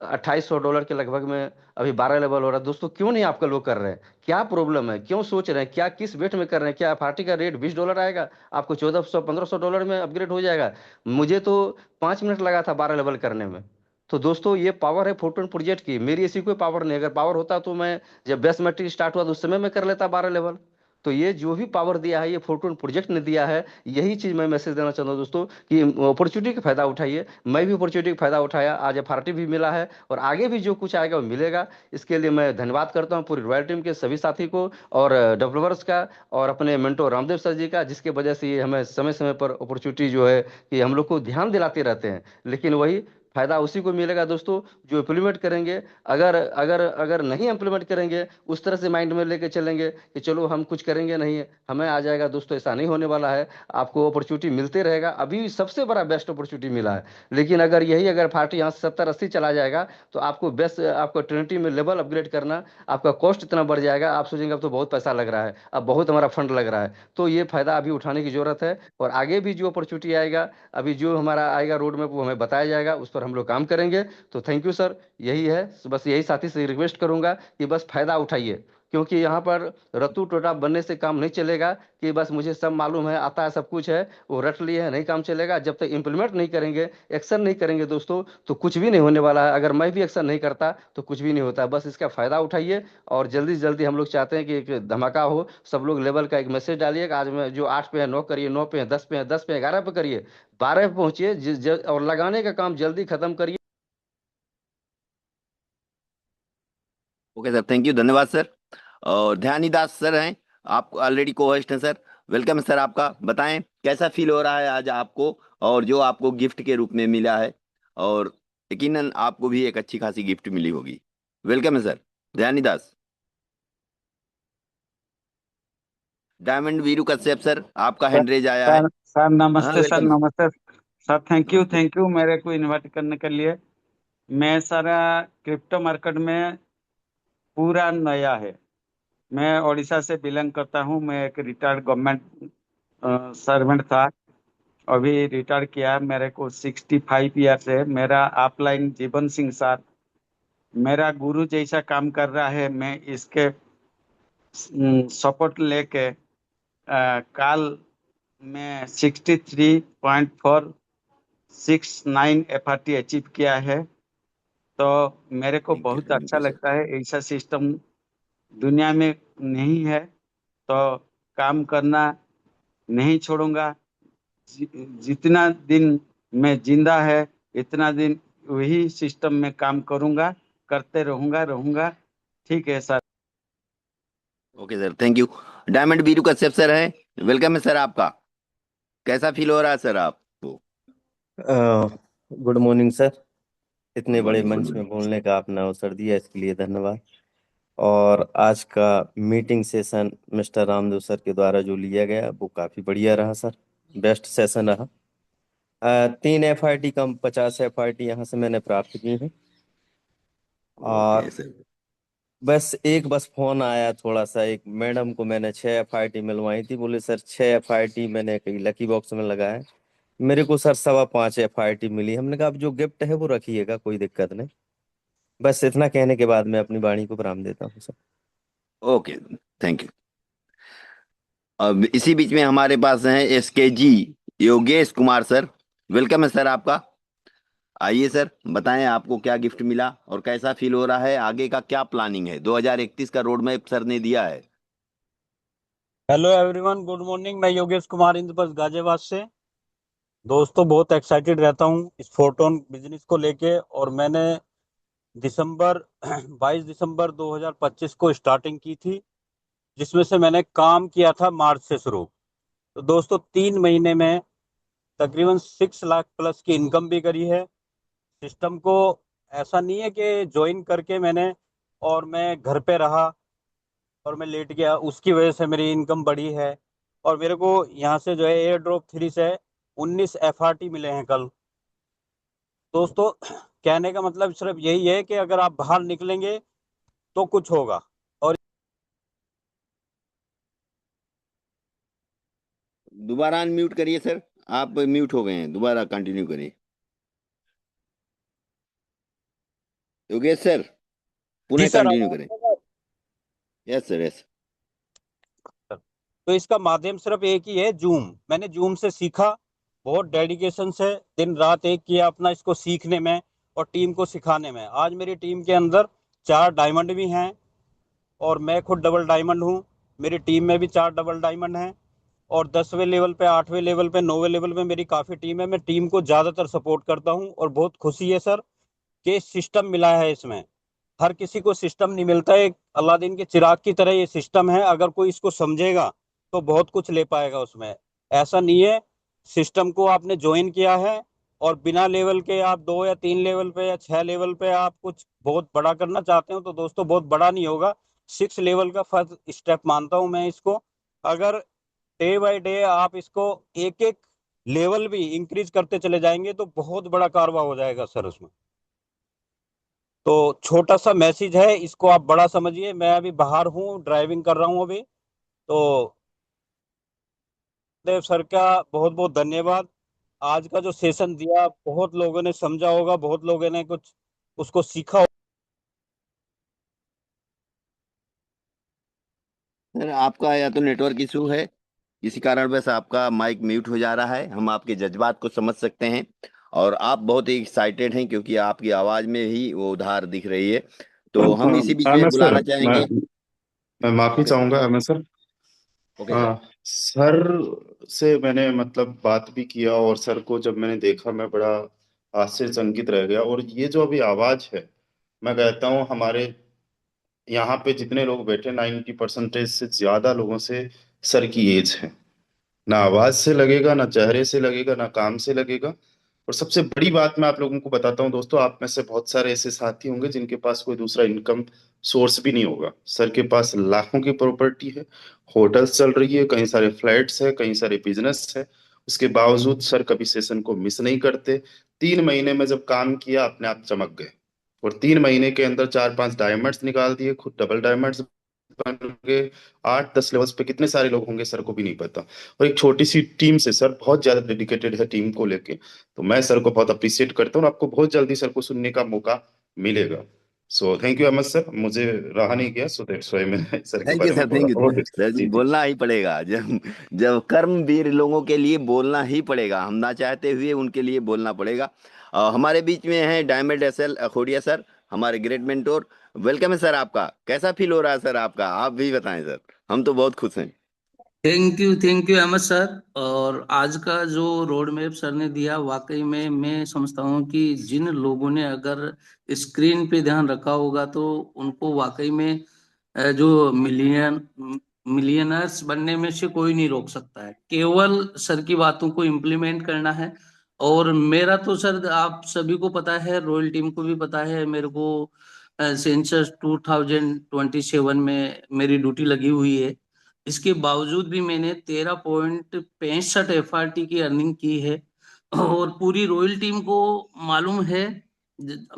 $2800 के लगभग में अभी 12 लेवल हो रहा है। दोस्तों क्यों नहीं आपका लोग कर रहे हैं? क्या प्रॉब्लम है, क्यों सोच रहे हैं, क्या किस वेट में कर रहे हैं? क्या पार्टी का रेट $20 आएगा, आपको 1400 1500 डॉलर में अपग्रेड हो जाएगा? मुझे तो 5 मिनट लगा था 12 लेवल करने में। तो दोस्तों ये पावर है फोटोन प्रोजेक्ट की, मेरी ऐसी कोई पावर नहीं। अगर पावर होता तो मैं, जब बेस्ट मैट्रिक स्टार्ट हुआ तो उस समय मैं कर लेता 12 लेवल। तो ये जो भी पावर दिया है, ये फोटोन प्रोजेक्ट ने दिया है। यही चीज मैं मैसेज देना चाहता हूँ दोस्तों, कि अपॉर्चुनिटी का फायदा उठाइए। मैं भी अपॉर्चुनिटी का फायदा उठाया, आज एफआरटी भी मिला है, और आगे भी जो कुछ आएगा वो मिलेगा। इसके लिए मैं धन्यवाद करता हूँ पूरी रॉयल टीम के सभी साथी को, और डेवलपर्स का, और अपने मेंटोर रामदेव सर जी का, जिसके वजह से ये हमें समय समय पर अपॉर्चुनिटी जो है कि हम लोग को ध्यान दिलाते रहते हैं। लेकिन वही फायदा उसी को मिलेगा दोस्तों जो इम्प्लीमेंट करेंगे। अगर अगर अगर नहीं इम्प्लीमेंट करेंगे, उस तरह से माइंड में लेके चलेंगे कि चलो हम कुछ करेंगे नहीं, हमें आ जाएगा, दोस्तों ऐसा नहीं होने वाला है। आपको अपॉर्चुनिटी मिलते रहेगा। अभी सबसे बड़ा बेस्ट अपॉर्चुनिटी मिला है। लेकिन अगर पार्टी यहाँ से 70 80 चला जाएगा, तो आपको बेस्ट, आपको ट्रिनिटी में लेवल अपग्रेड करना, आपका कॉस्ट इतना बढ़ जाएगा, आप सोचेंगे अब तो बहुत पैसा लग रहा है, अब बहुत हमारा फंड लग रहा है। तो ये फायदा अभी उठाने की जरूरत है, और आगे भी जो अपॉर्चुनिटी आएगा, अभी जो हमारा आएगा रोड मैप, वो हमें बताया जाएगा, उस पर हम लोग काम करेंगे। तो थैंक यू सर, यही है। बस यही साथी से रिक्वेस्ट करूंगा कि बस फायदा उठाइए, क्योंकि यहाँ पर रत्तू टोटा बनने से काम नहीं चलेगा, कि बस मुझे सब मालूम है, आता है, सब कुछ है, वो रट लिए है, नहीं काम चलेगा। जब तक इम्प्लीमेंट नहीं करेंगे, एक्शन नहीं करेंगे दोस्तों, तो कुछ भी नहीं होने वाला है। अगर मैं भी एक्शन नहीं करता तो कुछ भी नहीं होता। बस इसका फायदा उठाइए, और जल्दी से जल्दी हम लोग चाहते हैं कि एक धमाका हो। सब लोग लेवल का एक मैसेज डालिए कि आज में जो 8 पे है 9 करिए, 9 पे है 10 पे है 10 पे 11 पे करिए, 12 पे पहुंचिए, और लगाने का काम जल्दी खत्म करिए। ओके सर, थैंक यू, धन्यवाद सर। और ध्यानी दास सर हैं, आप ऑलरेडी को होस्ट हैं सर। वेलकम है सर आपका। बताएं कैसा फील हो रहा है आज आपको, और जो आपको गिफ्ट के रूप में मिला है, और यकीनन आपको भी एक अच्छी खासी गिफ्ट मिली होगी। वेलकम है सर ध्यानी दास। डायमंड वीरू कश्यप सर, आपका सर हैंड रेज आया है। सर सर, हाँ नमस्ते सर, वेलकम। नमस्ते सर। नमस्ते। थैंक यू मेरे को इनवाइट करने के लिए। मैं सारा क्रिप्टो मार्केट में पूरा नया है। मैं उड़ीसा से बिलोंग करता हूँ। मैं एक रिटायर्ड गवर्नमेंट सर्वेंट था, अभी रिटायर किया। मेरे को 65 ईयर्स है। मेरा अपलाइन जीवन सिंह सर मेरा गुरु जैसा काम कर रहा है। मैं इसके सपोर्ट लेके कल मैं 63.469 अचीव किया है। तो मेरे को थैंक यू, बहुत थैंक अच्छा यू सर। लगता है। ऐसा सिस्टम दुनिया में नहीं है, तो काम करना नहीं छोड़ूंगा। जितना दिन मैं जिंदा है, इतना दिन वही सिस्टम में काम करूंगा, करते रहूंगा। ठीक है sir. Okay sir, thank you. Diamond Veeru Kashyap sir हैं, वेलकम है सर आपका। कैसा फील हो रहा है सर आपको? Good morning sir. गुड इतने बड़े मॉर्निंग, गुड मंच में मॉर्निंग। बोलने का आपने अवसर दिया, इसके लिए धन्यवाद। और आज का meeting session mister Ramdev sir के द्वारा जो लिया गया वो काफ़ी बढ़िया रहा सर। बेस्ट सेशन रहा। 3 FRT कम 50 FRT यहाँ से मैंने प्राप्त की है। ओके और सर। बस फोन आया थोड़ा सा, एक मैडम को मैंने 6 FRT मिलवाई थी, बोले सर 6 FRT मैंने कहीं लकी बॉक्स में लगाया है। मेरे को सर 5.25 FRT मिली। हमने कहा अब जो गिफ्ट है वो रखिएगा, कोई दिक्कत नहीं। बस इतना कहने के बाद मैं अपनी वाणी को विराम देता हूँ सर। Okay, thank you. अब इसी बीच में हमारे पास हैं SKG Yogesh Kumar sir. Welcome है सर आपका। आइए सर, बताएं आपको क्या गिफ्ट मिला और कैसा फील हो रहा है, आगे का क्या प्लानिंग है। 2031 का रोड मैप सर ने दिया है। Hello everyone, good morning. मैं योगेश कुमार इंद्रप्रस्थ गाजियाबाद से। दोस्तों बहुत एक्साइटेड रहता हूँ इस फोटोन बिजनेस को लेके, और मैंने दिसंबर 22 दिसंबर 2025 को स्टार्टिंग की थी, जिसमें से मैंने काम किया था मार्च से शुरू। तो दोस्तों 3 महीने में तकरीबन 6 लाख प्लस की इनकम भी करी है। सिस्टम को ऐसा नहीं है कि ज्वाइन करके मैंने और मैं घर पे रहा, और मैं लेट गया, उसकी वजह से मेरी इनकम बढ़ी है। और मेरे को यहाँ से जो है एयर ड्रॉप 3 से 19 FRT मिले हैं कल। दोस्तों, कहने का मतलब सिर्फ यही है कि अगर आप बाहर निकलेंगे तो कुछ होगा। और दोबारा अनम्यूट करिए सर, आप म्यूट हो गए हैं, दोबारा कंटिन्यू करिए। योगेश सर, जी पुनः सर, कंटिन्यू आवाज करें। आ रहा है? Yes sir, yes. सर, तो इसका माध्यम सिर्फ एक ही है, जूम। मैंने जूम से सीखा, बहुत डेडिकेशन से दिन रात एक किया अपना इसको सीखने में और टीम को सिखाने में। आज मेरी टीम के अंदर 4 डायमंड भी हैं और मैं खुद डबल डायमंड हूँ। मेरी टीम में भी 4 डबल डायमंड हैं और 10वें लेवल पे, 8वें लेवल पे, 9वें लेवल पे मेरी काफ़ी टीम है। मैं टीम को ज़्यादातर सपोर्ट करता हूँ और बहुत खुशी है सर कि सिस्टम मिला है इसमें। हर किसी को सिस्टम नहीं मिलता है, एक अलादीन के चिराग की तरह ये सिस्टम है। अगर कोई इसको समझेगा तो बहुत कुछ ले पाएगा उसमें। ऐसा नहीं है, सिस्टम को आपने ज्वाइन किया है और बिना लेवल के आप 2 या 3 लेवल पे या 6 लेवल पे आप कुछ बहुत बड़ा करना चाहते हो तो दोस्तों बहुत बड़ा नहीं होगा। 6 लेवल का फर्स्ट स्टेप मानता हूं मैं इसको। अगर डे बाय डे आप इसको एक एक लेवल भी इंक्रीज करते चले जाएंगे तो बहुत बड़ा कारवा हो जाएगा सर उसमें। तो छोटा सा मैसेज है, इसको आप बड़ा समझिए। मैं अभी बाहर हूँ, ड्राइविंग कर रहा हूँ अभी। तो देव सर का बहुत बहुत धन्यवाद। आज का जो सेशन दिया बहुत लोगों ने समझा होगा, बहुत लोगों ने कुछ उसको सीखा होगा। सर आपका या तो नेटवर्क इशू है, किसी कारण वैसे आपका माइक म्यूट हो जा रहा है। हम आपके जज्बात को समझ सकते हैं और आप बहुत ही एक्साइटेड हैं क्योंकि आपकी आवाज में ही वो उधार दिख रही है। तो हम इसी बीच में एम एस सर, बुलाना मैं चाहेंगे। मैं माफी ओके सर। चाहूंगा M S sir. Okay sir. Sir से मैंने मतलब बात भी किया और सर को जब मैंने देखा मैं बड़ा आश्चर्यचकित रह गया। और ये जो अभी आवाज है, मैं कहता हूँ हमारे यहाँ पे जितने लोग बैठे 90% से ज्यादा लोगों से सर की एज है। ना आवाज से लगेगा, ना चेहरे से लगेगा, ना काम से लगेगा। और सबसे बड़ी बात मैं आप लोगों को बताता हूँ दोस्तों, आप में से बहुत सारे ऐसे साथी होंगे जिनके पास कोई दूसरा इनकम सोर्स भी नहीं होगा। सर के पास लाखों की प्रॉपर्टी है, होटल्स चल रही है, कई सारे फ्लैट्स है, कई सारे बिजनेस है। उसके बावजूद सर कभी सेशन को मिस नहीं करते। 3 महीने में जब काम किया अपने आप चमक गए। और 3 महीने के अंदर 4-5 डायमंड्स निकाल दिए, खुद डबल डायमंड्स बन गए। 8-10 लेवल्स पे कितने सारे लोग होंगे सर को भी नहीं पता। और एक छोटी सी टीम से सर बहुत ज्यादा डेडिकेटेड है टीम को लेके। तो मैं सर को बहुत अप्रिशिएट करता हूँ और आपको बहुत जल्दी सर को सुनने का मौका मिलेगा। So thank you Ahmed sir, मुझे रहा नहीं गया, सो दैट्स व्हाई मैंने सर के थैंक यू बारे में सर, थोड़ा थैंक यू ओके। सर जी। जी जी। बोलना ही पड़ेगा, जब जब कर्मवीर लोगों के लिए बोलना ही पड़ेगा, हम ना चाहते हुए उनके लिए बोलना पड़ेगा। हमारे बीच में है डायमंड एसएल अखोड़िया सर, हमारे ग्रेट मेंटोर। वेलकम है सर आपका। कैसा फील हो रहा है सर आपका, आप भी बताएं सर। हम तो बहुत खुश हैं। Thank you Ahmed sir. और आज का जो रोड मैप सर ने दिया, वाकई में मैं समझता हूँ कि जिन लोगों ने अगर स्क्रीन पे ध्यान रखा होगा तो उनको वाकई में जो मिलियनर्स बनने में से कोई नहीं रोक सकता है। केवल सर की बातों को इम्प्लीमेंट करना है। और मेरा तो सर आप सभी को पता है, रॉयल टीम को भी पता है, मेरे को सेंसस 2027 में मेरी ड्यूटी लगी हुई है। इसके बावजूद भी मैंने 13.65 FRT की अर्निंग की है। और पूरी रॉयल टीम को मालूम है।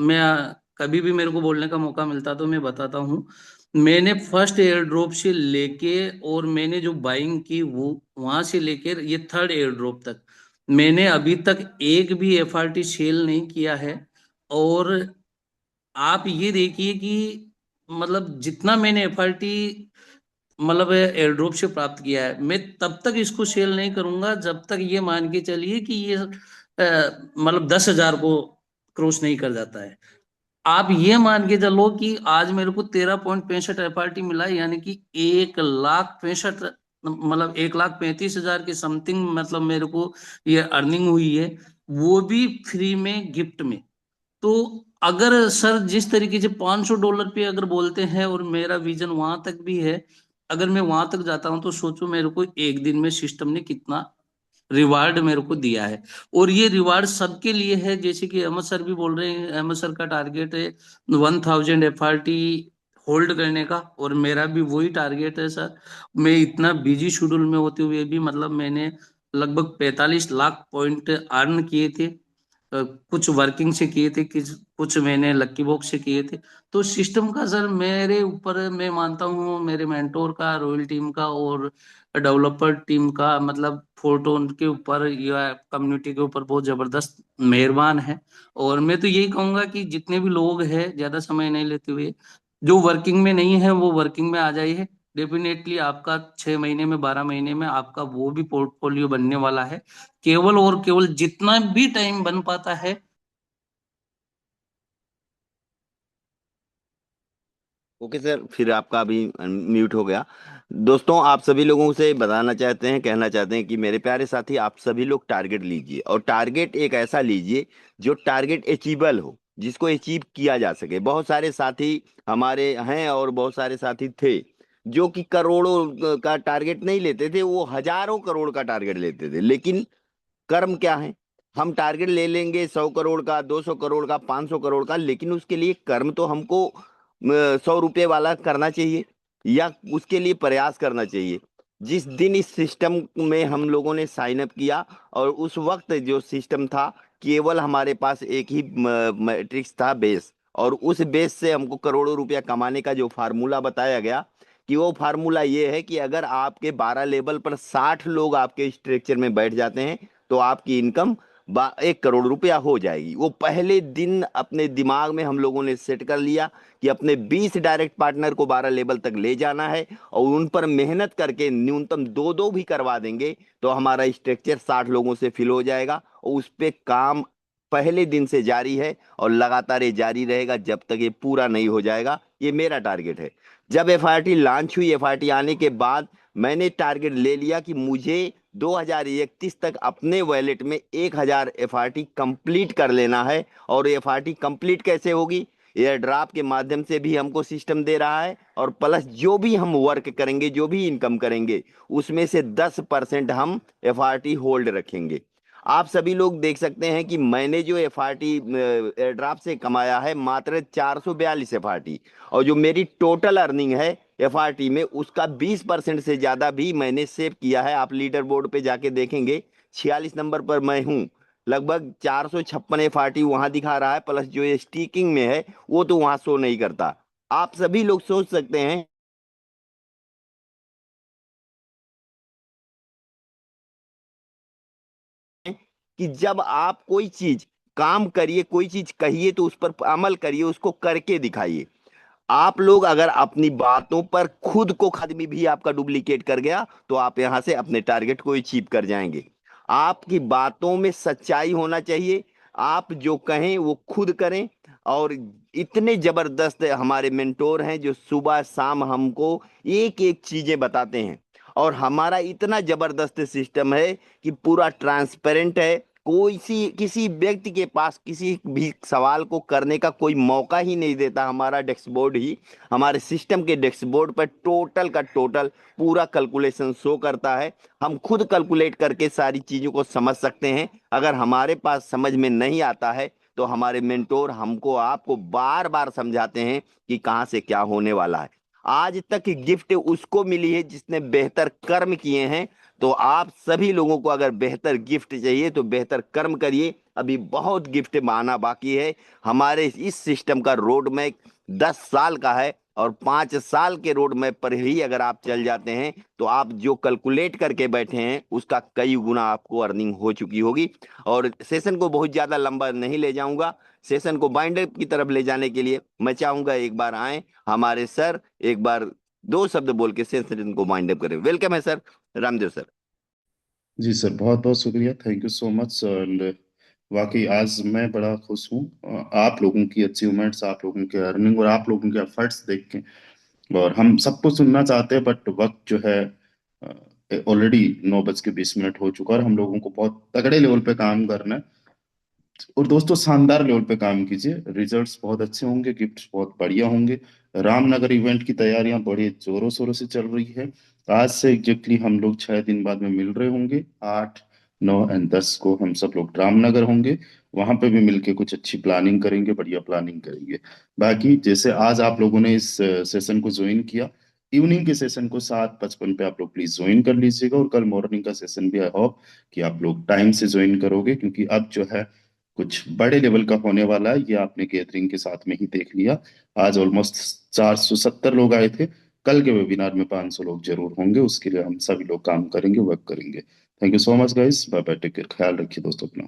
मैं कभी भी मेरे को बोलने का मौका मिलता तो मैं बताता हूँ। मैंने फर्स्ट एयर ड्रॉप से लेके और मैंने जो बाइंग की वो वहां से लेकर ये थर्ड एयर ड्रॉप तक मैंने अभी तक एक भी FRT सेल नहीं किया है। और आप ये देखिए कि मतलब जितना मैंने FRT मतलब एयर ड्रॉप से प्राप्त किया है, मैं तब तक इसको सेल नहीं करूंगा जब तक ये मान के चलिए कि ये मतलब 10,000 को क्रॉस नहीं कर जाता है। आप ये मान के चलो कि आज मेरे को 13.65 FRT मिला है, यानी कि 1,65,000 मतलब 1,35,000 के समथिंग मतलब मेरे को ये अर्निंग हुई है, वो भी फ्री में, गिफ्ट में। तो अगर सर जिस तरीके से $500 पे अगर बोलते हैं और मेरा विजन वहां तक भी है, अगर मैं वहां तक जाता हूं तो सोचो मेरे को एक दिन में सिस्टम ने कितना रिवार्ड मेरे को दिया है। और ये रिवार्ड सबके लिए है, जैसे कि अहमद सर भी बोल रहे हैं, अहमद सर का टारगेट है 1,000 FRT होल्ड करने का, और मेरा भी वही टारगेट है सर। मैं इतना बिजी शेड्यूल में होते हुए भी मतलब मैंने लगभग 45 लाख पॉइंट अर्न किए थे। कुछ वर्किंग से किए थे, कुछ मैंने लक्की बॉक्स से किए थे। तो सिस्टम का सर मेरे ऊपर, मैं मानता हूँ मेरे मेंटोर का, रॉयल टीम का और डेवलपर टीम का, मतलब फोरटोन के ऊपर या कम्युनिटी के ऊपर बहुत जबरदस्त मेहरबान है। और मैं तो यही कहूंगा कि जितने भी लोग हैं, ज्यादा समय नहीं लेते हुए, जो वर्किंग में नहीं है वो वर्किंग में आ जाइए। डेफिनेटली आपका 6 महीने में, 12 महीने में आपका वो भी पोर्टफोलियो बनने वाला है। केवल और केवल जितना भी टाइम बन पाता है। ओके सर, फिर आपका अभी म्यूट हो गया। दोस्तों, आप सभी लोगों से बताना चाहते हैं, कहना चाहते हैं कि मेरे प्यारे साथी, आप सभी लोग टारगेट लीजिए, और टारगेट एक ऐसा लीजिए जो टारगेट अचीवेबल हो, जिसको अचीव किया जा सके। बहुत सारे साथी हमारे हैं और बहुत सारे साथी थे जो कि करोड़ों का टारगेट नहीं लेते थे, वो हजारों करोड़ का टारगेट लेते थे। लेकिन कर्म क्या है? हम टारगेट ले लेंगे 100 करोड़ का, 200 करोड़ का, 500 करोड़ का, लेकिन उसके लिए कर्म तो हमको 100 रुपये वाला करना चाहिए, या उसके लिए प्रयास करना चाहिए। जिस दिन इस सिस्टम में हम लोगों ने साइन अप किया, और उस वक्त जो सिस्टम था, केवल हमारे पास एक ही मैट्रिक्स था, बेस। और उस बेस से हमको करोड़ों रुपया कमाने का जो फार्मूला बताया गया, कि वो फार्मूला ये है कि अगर आपके 12 लेवल पर 60 लोग आपके स्ट्रक्चर में बैठ जाते हैं, तो आपकी इनकम 1 करोड़ रुपया हो जाएगी। वो पहले दिन अपने दिमाग में हम लोगों ने सेट कर लिया कि अपने 20 डायरेक्ट पार्टनर को 12 लेवल तक ले जाना है, और उन पर मेहनत करके न्यूनतम दो दो भी करवा देंगे, तो हमारा स्ट्रक्चर 60 लोगों से फिल हो जाएगा। और उस पे काम पहले दिन से जारी है, और लगातार ये जारी रहेगा जब तक ये पूरा नहीं हो जाएगा। ये मेरा टारगेट है। जब एफआरटी लॉन्च हुई, एफआरटी आने के बाद मैंने टारगेट ले लिया कि मुझे 2031 तक अपने वॉलेट में 1000 एफआरटी कंप्लीट कर लेना है। और एफआरटी कंप्लीट कैसे होगी? एयर ड्राफ्ट के माध्यम से भी हमको सिस्टम दे रहा है, और प्लस जो भी हम वर्क करेंगे, जो भी इनकम करेंगे, उसमें से 10% हम एफआरटी होल्ड रखेंगे। आप सभी लोग देख सकते हैं कि मैंने जो एफआरटी एयर ड्राफ्ट से कमाया है, मात्र 442 एफआरटी, और जो मेरी टोटल अर्निंग है एफआरटी में, उसका 20% से ज्यादा भी मैंने सेव किया है। आप लीडर बोर्ड पे जाके देखेंगे, 46 नंबर पर मैं हूँ। लगभग 456 एफआरटी वहां दिखा रहा है, प्लस जो ये स्टीकिंग में है वो तो वहां शो नहीं करता। आप सभी लोग सोच सकते हैं कि जब आप कोई चीज काम करिए, कोई चीज कहिए, तो उस पर अमल करिए, उसको करके दिखाइए। आप लोग अगर अपनी बातों पर खुद को आदमी भी आपका डुप्लीकेट कर गया, तो आप यहां से अपने टारगेट को अचीव कर जाएंगे। आपकी बातों में सच्चाई होना चाहिए। आप जो कहें वो खुद करें। और इतने जबरदस्त हमारे मेंटोर हैं जो सुबह शाम हमको एक एक चीजें बताते हैं। और हमारा इतना जबरदस्त सिस्टम है कि पूरा ट्रांसपेरेंट है। कोई सी किसी व्यक्ति के पास किसी भी सवाल को करने का कोई मौका ही नहीं देता हमारा डैशबोर्ड ही। हमारे सिस्टम के डैशबोर्ड पर टोटल का टोटल पूरा कैलकुलेशन शो करता है। हम खुद कैलकुलेट करके सारी चीजों को समझ सकते हैं। अगर हमारे पास समझ में नहीं आता है, तो हमारे मेंटोर हमको आपको बार बार समझाते हैं कि कहाँ से क्या होने वाला है। आज तक की गिफ्ट उसको मिली है जिसने बेहतर कर्म किए हैं। तो आप सभी लोगों को अगर बेहतर गिफ्ट चाहिए, तो बेहतर कर्म करिए। अभी बहुत गिफ्ट आना बाकी है। हमारे इस सिस्टम का रोड मैप 10 साल का है, और 5 साल के रोड मैप पर ही अगर आप चल जाते हैं, तो आप जो कैलकुलेट करके बैठे हैं उसका कई गुना आपको अर्निंग हो चुकी होगी। और सेशन को बहुत ज्यादा लंबा नहीं ले जाऊंगा। सेशन को बाइंड अप की तरफ ले जाने के लिए मैं चाहूंगा एक बार आए हमारे सर, एक बार दो शब्द बोल के सेशन को बाइंड अप करें। वेलकम है सर, रामदेव सर। जी सर, बहुत बहुत शुक्रिया, thank you so much. And वाकई आज मैं बड़ा खुश हूँ आप लोगों की अचीवमेंट्स, आप लोगों के अर्निंग और आप लोगों के एफर्ट्स देख के। और हम सबको सुनना चाहते हैं, बट वक्त जो है ऑलरेडी 9:20 हो चुका है, और हम लोगों को बहुत तगड़े लेवल पे काम करना है। और दोस्तों, शानदार लेवल पे काम कीजिए, रिजल्ट्स बहुत अच्छे होंगे, गिफ्ट्स बहुत बढ़िया होंगे। रामनगर इवेंट की तैयारियां बड़े जोरों शोरों से चल रही है। आज से एग्जैक्टली हम लोग 6 दिन बाद में मिल रहे होंगे, 8 9 और 10 को हम सब लोग रामनगर होंगे। वहां पे भी मिलके कुछ अच्छी प्लानिंग करेंगे, बढ़िया प्लानिंग करेंगे। बाकी जैसे आज आप लोगों ने इस सेशन को ज्वाइन किया, इवनिंग के सेशन को 7:55 पे आप लोग प्लीज ज्वाइन कर लीजिएगा। और कल मॉर्निंग का सेशन भी आई होप कि आप लोग टाइम से ज्वाइन करोगे, क्योंकि अब जो है कुछ बड़े लेवल का होने वाला है। ये आपने गैदरिंग के साथ में ही देख लिया। आज ऑलमोस्ट 470 लोग आए थे। कल के वेबिनार में 500 लोग जरूर होंगे। उसके लिए हम सभी लोग काम करेंगे, वर्क करेंगे। Thank you so much guys, bye bye, take care, ख्याल रखिए दोस्तों अपना।